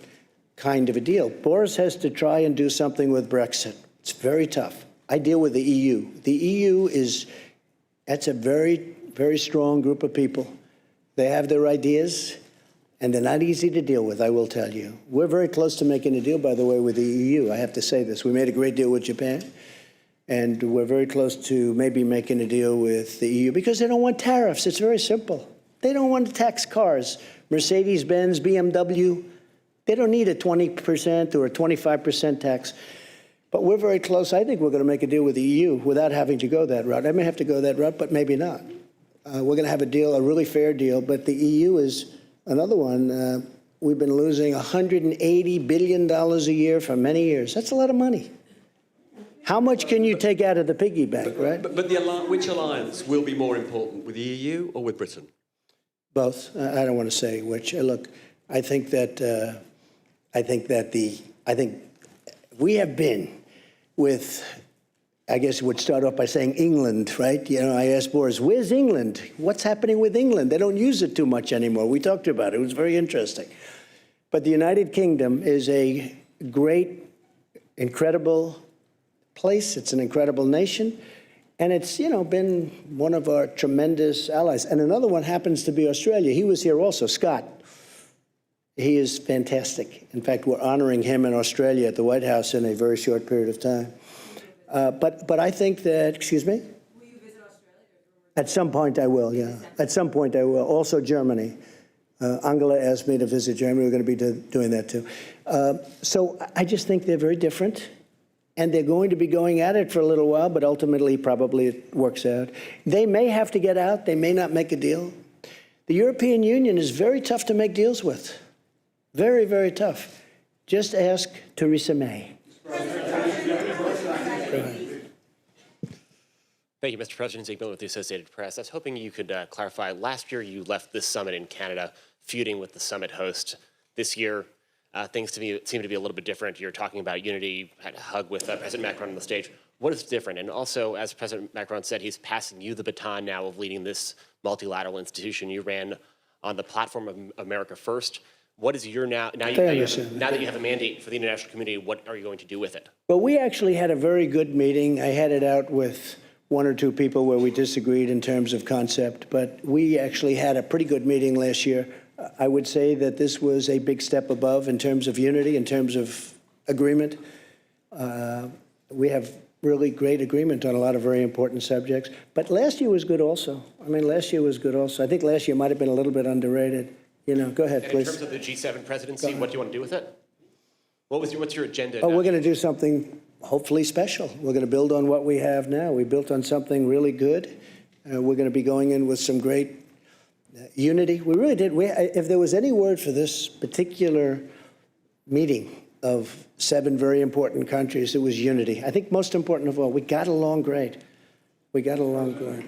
kind of a deal. Boris has to try and do something with Brexit. It's very tough. I deal with the EU. The EU that's a very, very strong group of people. They have their ideas, and they're not easy to deal with, I will tell you. We're very close to making a deal, by the way, with the EU. I have to say this. We made a great deal with Japan, and we're very close to maybe making a deal with the EU because they don't want tariffs. It's very simple. They don't want to tax cars. Mercedes-Benz, BMW, they don't need a 20% or a 25% tax. But we're very close. I think we're going to make a deal with the EU without having to go that route. I may have to go that route, but maybe not. We're going to have a deal, a really fair deal, but the EU is another one. We've been losing $180 billion a year for many years. That's a lot of money. How much can you take out of the piggy bank, right? But which alliance will be more important, with the EU or with Britain? Both. I don't want to say which. Look, I think we have been with, I guess it would start off by saying England, right? You know, I asked Boris, where's England? What's happening with England? They don't use it too much anymore. We talked about it. It was very interesting. But the United Kingdom is a great, incredible place. It's an incredible nation. And it's, you know, been one of our tremendous allies. And another one happens to be Australia. He was here also, Scott. He is fantastic. In fact, we're honoring him in Australia at the White House in a very short period of time. But I think that, excuse me? Will you visit Australia? At some point I will, yeah. At some point I will. Also Germany. Angela asked me to visit Germany. We're going to be doing that too. So I just think they're very different. And they're going to be going at it for a little while, but ultimately probably it works out. They may have to get out. They may not make a deal. The European Union is very tough to make deals with. Very, very tough. Just ask Theresa May. Thank you, Mr. President. Zeke Miller with the Associated Press. I was hoping you could clarify. Last year, you left this summit in Canada, feuding with the summit host. This year, things seem to be a little bit different. You're talking about unity, had a hug with President Macron on the stage. What is different? And also, as President Macron said, he's passing you the baton now of leading this multilateral institution. You ran on the platform of America First. What is your now that you have a mandate for the international community, what are you going to do with it? Well, we actually had a very good meeting. I had it out with one or two people where we disagreed in terms of concept, but we actually had a pretty good meeting last year. I would say that this was a big step above in terms of unity, in terms of agreement. We have really great agreement on a lot of very important subjects. But last year was good also. I mean, last year was good also. I think last year might have been a little bit underrated. You know, go ahead, please. In terms of the G7 presidency, what do you want to do with it? What's your agenda? Oh, we're going to do something hopefully special. We're going to build on what we have now. We built on something really good. We're going to be going in with some great unity. We really did. If there was any word for this particular meeting of 7 very important countries, it was unity. I think most important of all, we got along great. We got along great.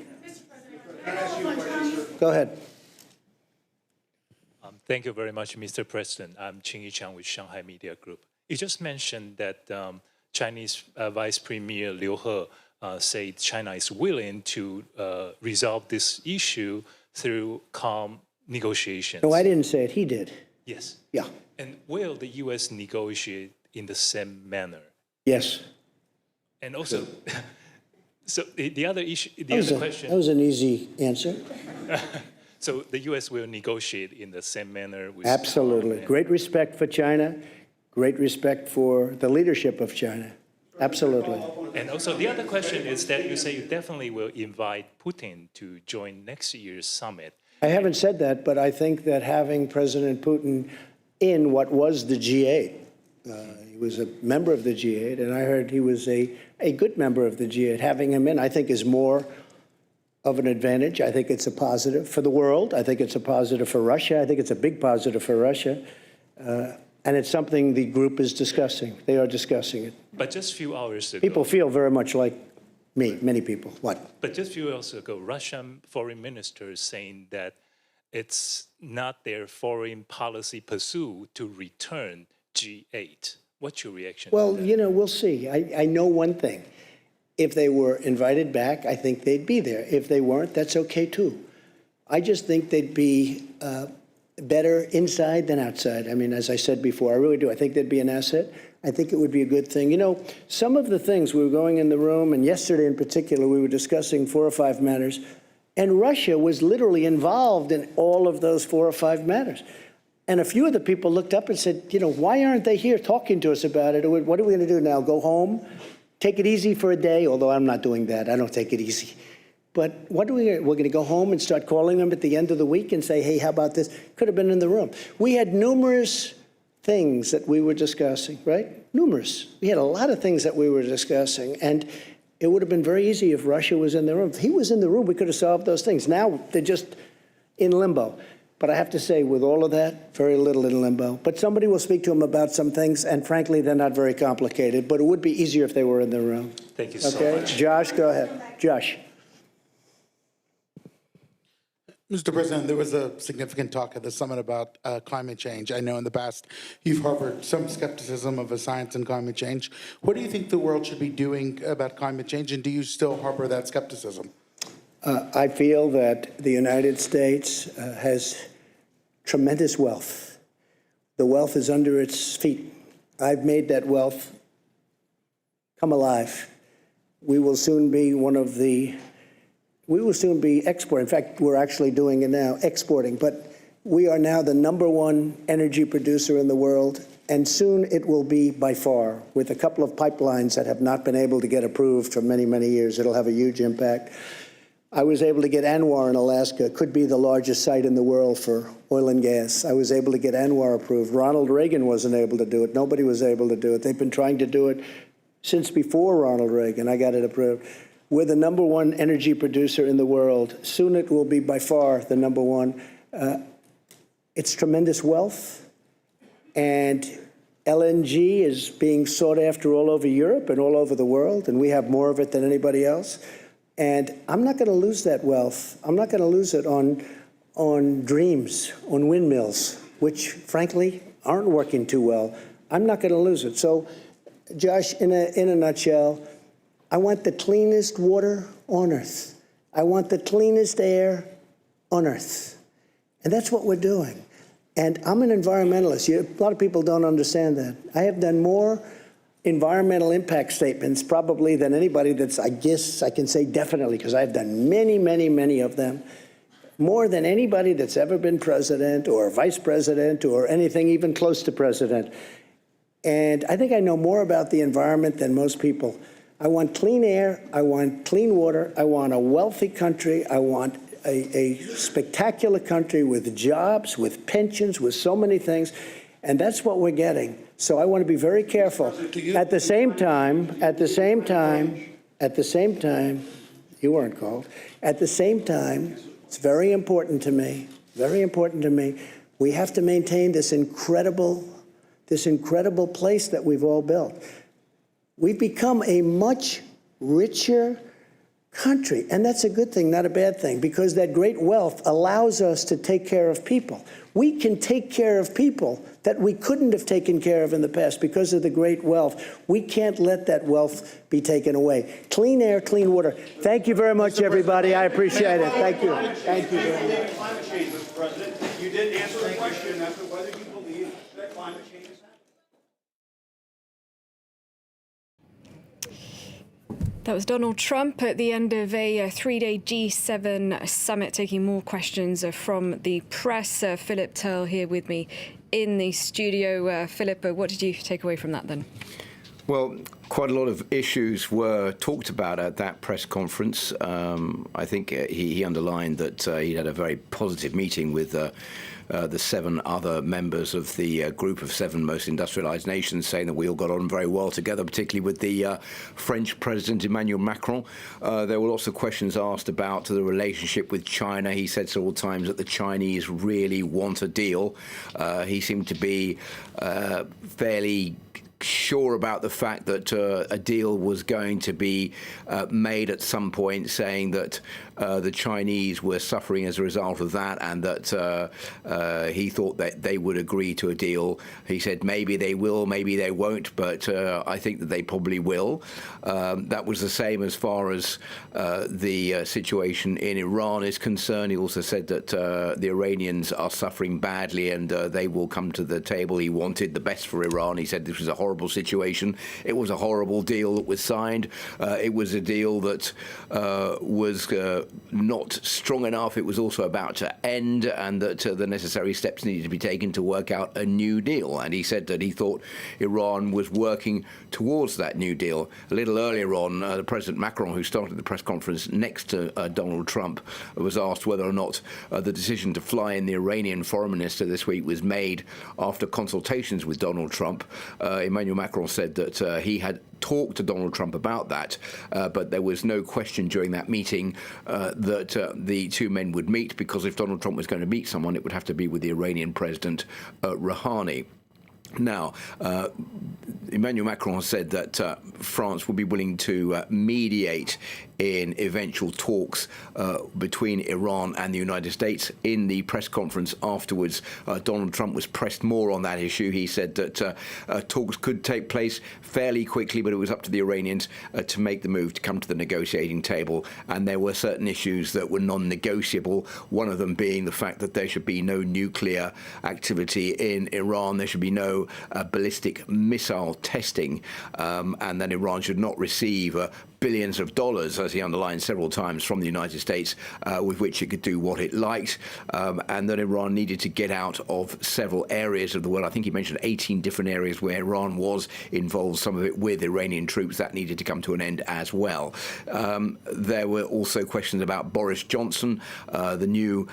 Go ahead. Thank you very much, Mr. President. I'm Qing Chang with Shanghai Media Group. You just mentioned that Chinese Vice Premier Liu He said China is willing to resolve this issue through calm negotiations. No, I didn't say it. He did. Yes. Yeah. And will the U.S. negotiate in the same manner? Yes. And also, so the other issue, the other question. That was an easy answer. So the U.S. will negotiate in the same manner with Absolutely. Great respect for China, great respect for the leadership of China. Absolutely. And also the other question is that you say you definitely will invite Putin to join next year's summit. I haven't said that, but I think that having President Putin in what was the G8, he was a member of the G8, and I heard he was a good member of the G8. Having him in, I think, is more of an advantage. I think it's a positive for the world. I think it's a positive for Russia. I think it's a big positive for Russia. And it's something the group is discussing. They are discussing it. But just a few hours ago. People feel very much like me, many people. What? But just a few hours ago, Russian foreign minister is saying that it's not their foreign policy pursuit to return G8. What's your reaction? Well, to that? you know, we'll see. I know one thing. If they were invited back, I think they'd be there. If they weren't, that's okay too. I just think they'd be better inside than outside. I mean, as I said before, I really do. I think they'd be an asset. I think it would be a good thing. You know, some of the things, we were going in the room, and yesterday in particular, we were discussing 4 or 5 matters, and Russia was literally involved in all of those 4 or 5 matters. And a few of the people looked up and said, you know, why aren't they here talking to us about it? What are we going to do now? Go home? Take it easy for a day? Although I'm not doing that. I don't take it easy. But we're going to go home and start calling them at the end of the week and say, hey, how about this? Could have been in the room. We had numerous things that we were discussing, right? Numerous. We had a lot of things that we were discussing. And it would have been very easy if Russia was in the room. If he was in the room, we could have solved those things. Now they're just in limbo. But I have to say, with all of that, very little in limbo. But somebody will speak to him about some things, and frankly, they're not very complicated. But it would be easier if they were in the room. Thank you so much. Josh, go ahead. Josh. Mr. President, there was a significant talk at the summit about climate change. I know in the past you've harbored some skepticism of a science and climate change. What do you think the world should be doing about climate change, and do you still harbor that skepticism? I feel that the United States has tremendous wealth. The wealth is under its feet. I've made that wealth come alive. We will soon be exporting. In fact, we're actually doing it now, exporting. But we are now the #1 energy producer in the world, and soon it will be by far, with a couple of pipelines that have not been able to get approved for many, many years. It'll have a huge impact. I was able to get ANWR in Alaska, could be the largest site in the world for oil and gas. I was able to get ANWR approved. Ronald Reagan wasn't able to do it. Nobody was able to do it. They've been trying to do it since before Ronald Reagan. I got it approved. We're the #1 energy producer in the world. Soon it will be by far the #1. It's tremendous wealth, and LNG is being sought after all over Europe and all over the world, and we have more of it than anybody else. And I'm not going to lose that wealth. I'm not going to lose it on dreams, on windmills, which, frankly, aren't working too well. I'm not going to lose it. So, Josh, in a nutshell, I want the cleanest water on earth. I want the cleanest air on earth. And that's what we're doing. And I'm an environmentalist. A lot of people don't understand that. I have done more environmental impact statements probably than anybody that's, I guess I can say definitely, because I've done many, many, many of them, more than anybody that's ever been president or vice president or anything even close to president. And I think I know more about the environment than most people. I want clean air, I want clean water, I want a wealthy country, I want a spectacular country with jobs, with pensions, with so many things, and that's what we're getting. So I want to be very careful. At the same time, you weren't called. At the same time, it's very important to me, we have to maintain this incredible place that we've all built. We've become a much richer country, and that's a good thing, not a bad thing, because that great wealth allows us to take care of people. We can take care of people that we couldn't have taken care of in the past because of the great wealth. We can't let that wealth be taken away. Clean air, clean water. Thank you very much, everybody. I appreciate it. Thank you. Thank you very much. Climate change, Mr. President. You didn't answer the question as to whether you believe that climate change That was Donald Trump at the end of a three-day G7 summit, taking more questions from the press. Philip Turl here with me in the studio. Philip, what did you take away from that then? Well, quite a lot of issues were talked about at that press conference. I think he underlined that he had a very positive meeting with the 7 other members of the group of 7 most industrialized nations, saying that we all got on very well together, particularly with the French President Emmanuel Macron. There were lots of questions asked about the relationship with China. He said several times that the Chinese really want a deal. He seemed to be fairly sure about the fact that a deal was going to be made at some point, saying that the Chinese were suffering as a result of that, and that he thought that they would agree to a deal. He said maybe they will, maybe they won't, but I think that they probably will. That was the same as far as the situation in Iran is concerned. He also said that the Iranians are suffering badly and they will come to the table. He wanted the best for Iran. He said this was a horrible situation. It was a horrible deal that was signed. It was a deal that was not strong enough. It was also about to end, and that the necessary steps needed to be taken to work out a new deal. And he said that he thought Iran was working towards that new deal. A little earlier on, President Macron, who started the press conference next to Donald Trump, was asked whether or not the decision to fly in the Iranian foreign minister this week was made after consultations with Donald Trump. Emmanuel Macron said that he had talked to Donald Trump about that, but there was no question during that meeting that the two men would meet, because if Donald Trump was going to meet someone, it would have to be with the Iranian President Rouhani. Now, Emmanuel Macron said that France would be willing to mediate in eventual talks between Iran and the United States. In the press conference afterwards, Donald Trump was pressed more on that issue. He said that talks could take place fairly quickly, but it was up to the Iranians to make the move to come to the negotiating table. And there were certain issues that were non-negotiable, one of them being the fact that there should be no nuclear activity in Iran. There should be no ballistic missile testing, and then Iran should not receive billions of dollars, as he underlined several times, from the United States, with which it could do what it liked, and that Iran needed to get out of several areas of the world. I think he mentioned 18 different areas where Iran was involved, some of it with Iranian troops. That needed to come to an end as well. There were also questions about Boris Johnson, the new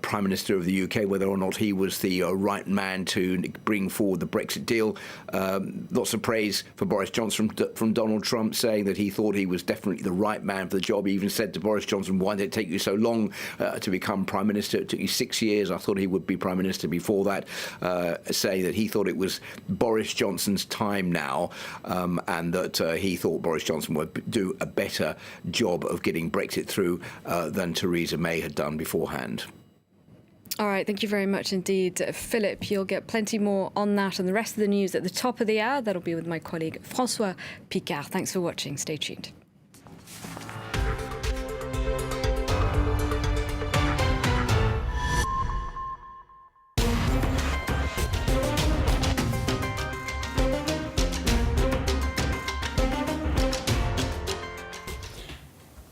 Prime Minister of the UK, whether or not he was the right man to bring forward the Brexit deal. Lots of praise for Boris Johnson from Donald Trump, saying that he thought he was definitely the right man for the job. He even said to Boris Johnson, why did it take you so long to become Prime Minister? It took you 6 years. I thought he would be Prime Minister before that. Saying that he thought it was Boris Johnson's time now, and that he thought Boris Johnson would do a better job of getting Brexit through than Theresa May had done beforehand. All right, thank you very much indeed, Philip. You'll get plenty more on that and the rest of the news at the top of the hour. That'll be with my colleague François Picard. Thanks for watching. Stay tuned.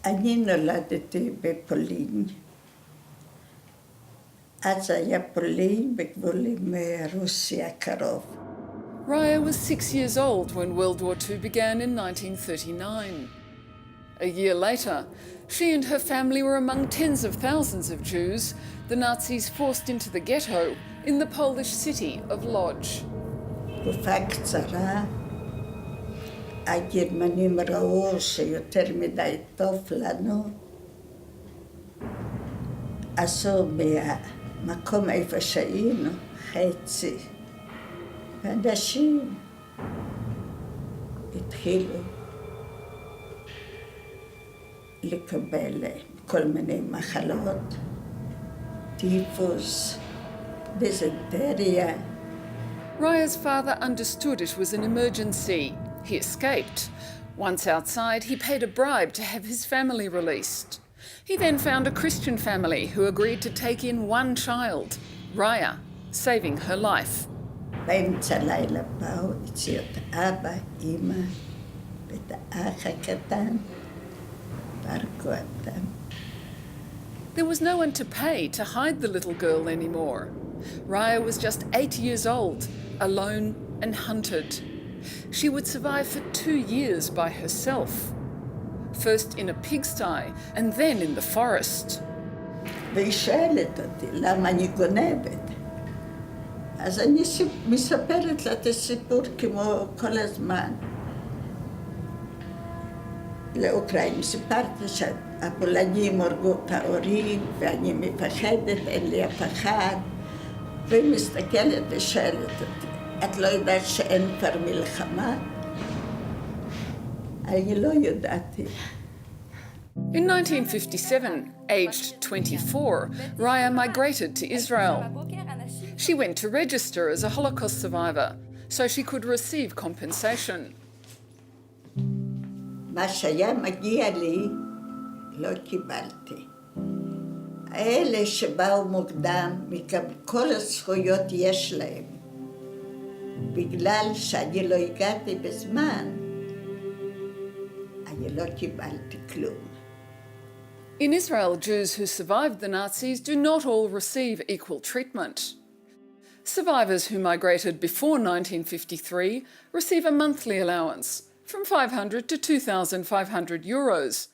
אני נולדתי בפולין. אז היה פולין בגבולים רוסיה קרוב. Raya was 6 years old when World War II began in 1939. A year later, she and her family were among tens of thousands of Jews the Nazis forced into the ghetto in the Polish city of Lodz. תקופה קצרה, הגרמנים ראו שיותר מדי טוב לנו, עשו מהמקום איפה שהיינו חצי, ואנשים התחילו לקבל כל מיני מחלות, טיפוס, דיזנטריה. Raya's father understood it was an emergency. He escaped. Once outside, he paid a bribe to have his family released. He then found a Christian family who agreed to take in one child, Raya, saving her life. באמצע לילה באו, הציעו את אבא, אמא ואת האח הקטן פרקו אותם. There was no one to pay to hide the little girl anymore. Raya was just 8 years old, alone and hunted. She would survive for 2 years by herself. First in a pigsty and then in the forest. והיא שואלת אותי, למה אני גונבת? אז אני מספרת לה את הסיפור כמו כל הזמן. לאוקראינים סיפרתי שהפולנים הרגו את ההורים ואני מפחדת, אין לי הפחד. והיא מסתכלת ושואלת אותי, את לא יודעת שאין כבר מלחמה? אני לא ידעתי. In 1957, aged 24, Raya migrated to Israel. She went to register as a Holocaust survivor so she could receive compensation. מה שהיה מגיע לי, לא קיבלתי. האלה שבאו מוקדם, כל הזכויות יש להם. בגלל שאני לא הגעתי בזמן, אני לא קיבלתי כלום. In Israel, Jews who survived the Nazis do not all receive equal treatment. Survivors who migrated before 1953 receive a monthly allowance, from 500 to 2,500 euros.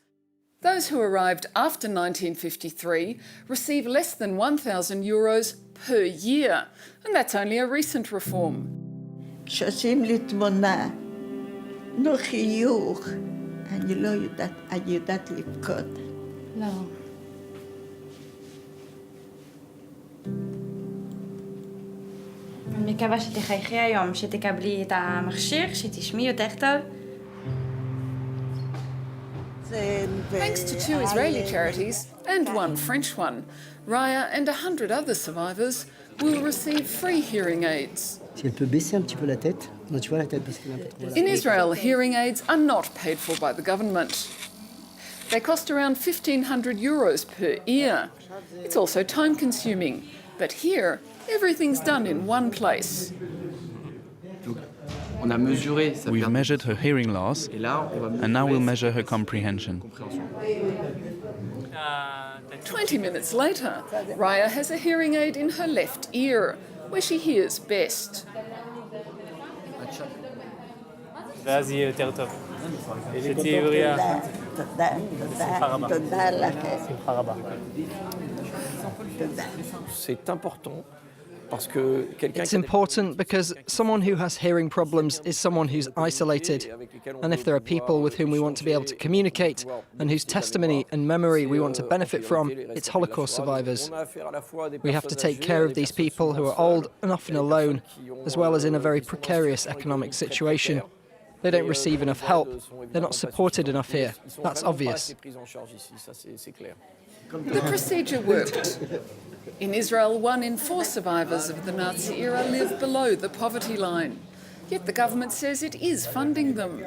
Those who arrived after 1953 receive less than 1,000 euros per year, and that's only a recent reform. כשעושים לי תמונה, נו חיוך, אני לא יודעת, אני יודעת לבכות. לא. אני מקווה שתחייכי היום, שתקבלי את המכשיר, שתשמעי יותר טוב. Thanks to 2 Israeli charities and 1 French one, Raya and 100 other survivors will receive free hearing aids. Si elle peut baisser un petit peu la tête, non, tu vois la tête parce qu'elle est un peu trop là. In Israel, hearing aids are not paid for by the government. They cost around 1,500 euros per ear. It's also time-consuming, but here, everything's done in one place. We've measured her hearing loss, and now we'll measure her comprehension. 20 minutes later, Raya has a hearing aid in her left ear, where she hears best. ואז יהיה יותר טוב. שתהיי בריאה. תודה, תודה, תודה לכם. שמחה רבה. C'est important. It's important because someone who has hearing problems is someone who's isolated. And if there are people with whom we want to be able to communicate and whose testimony and memory we want to benefit from, it's Holocaust survivors. We have to take care of these people who are old and often alone, as well as in a very precarious economic situation. They don't receive enough help. They're not supported enough here. That's obvious. The procedure worked. In Israel, 1 in 4 survivors of the Nazi era live below the poverty line. Yet the government says it is funding them.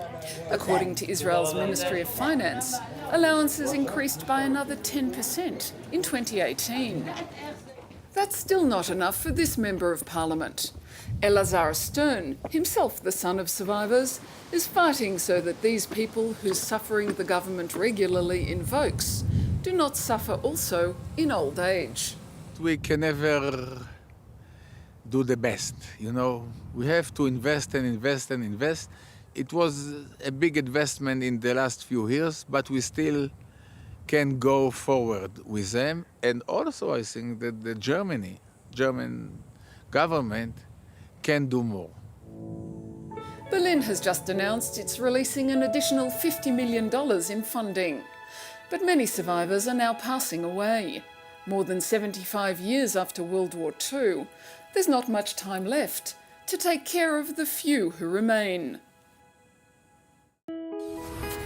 According to Israel's Ministry of Finance, allowances increased by another 10% in 2018. That's still not enough for this Member of Parliament. Elazar Stern, himself the son of survivors, is fighting so that these people whose suffering the government regularly invokes do not suffer also in old age. We can never do the best, you know. We have to invest and invest and invest. It was a big investment in the last few years, but we still can go forward with them. And also I think that the German government can do more. Berlin has just announced it's releasing an additional $50 million in funding. But many survivors are now passing away. More than 75 years after World War II, there's not much time left to take care of the few who remain.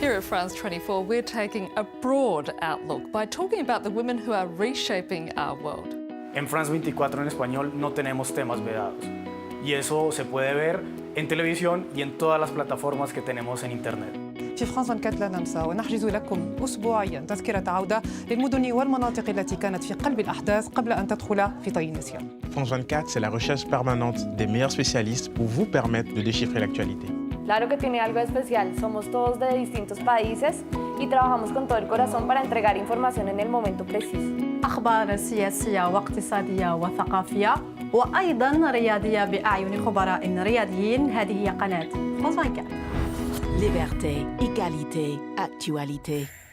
Here at France 24, we're taking a broad outlook by talking about the women who are reshaping our world. En France 24 en español no tenemos temas vedados. Y eso se puede ver en televisión y en todas las plataformas que tenemos en Internet. في فرانس 24 لا ننسى ونحجز لكم أسبوعياً تذكرة عودة للمدن والمناطق التي كانت في قلب الأحداث قبل أن تدخل في طي النسيان. France 24, c'est la recherche permanente des meilleurs spécialistes pour vous permettre de déchiffrer l'actualité. Claro que tiene algo especial. Somos todos de distintos países y trabajamos con todo el corazón para entregar información en el momento preciso. أخبار سياسية واقتصادية وثقافية وأيضا رياضية بأعين خبراء رياضيين. هذه هي قناة France 24. Liberté, égalité, actualité.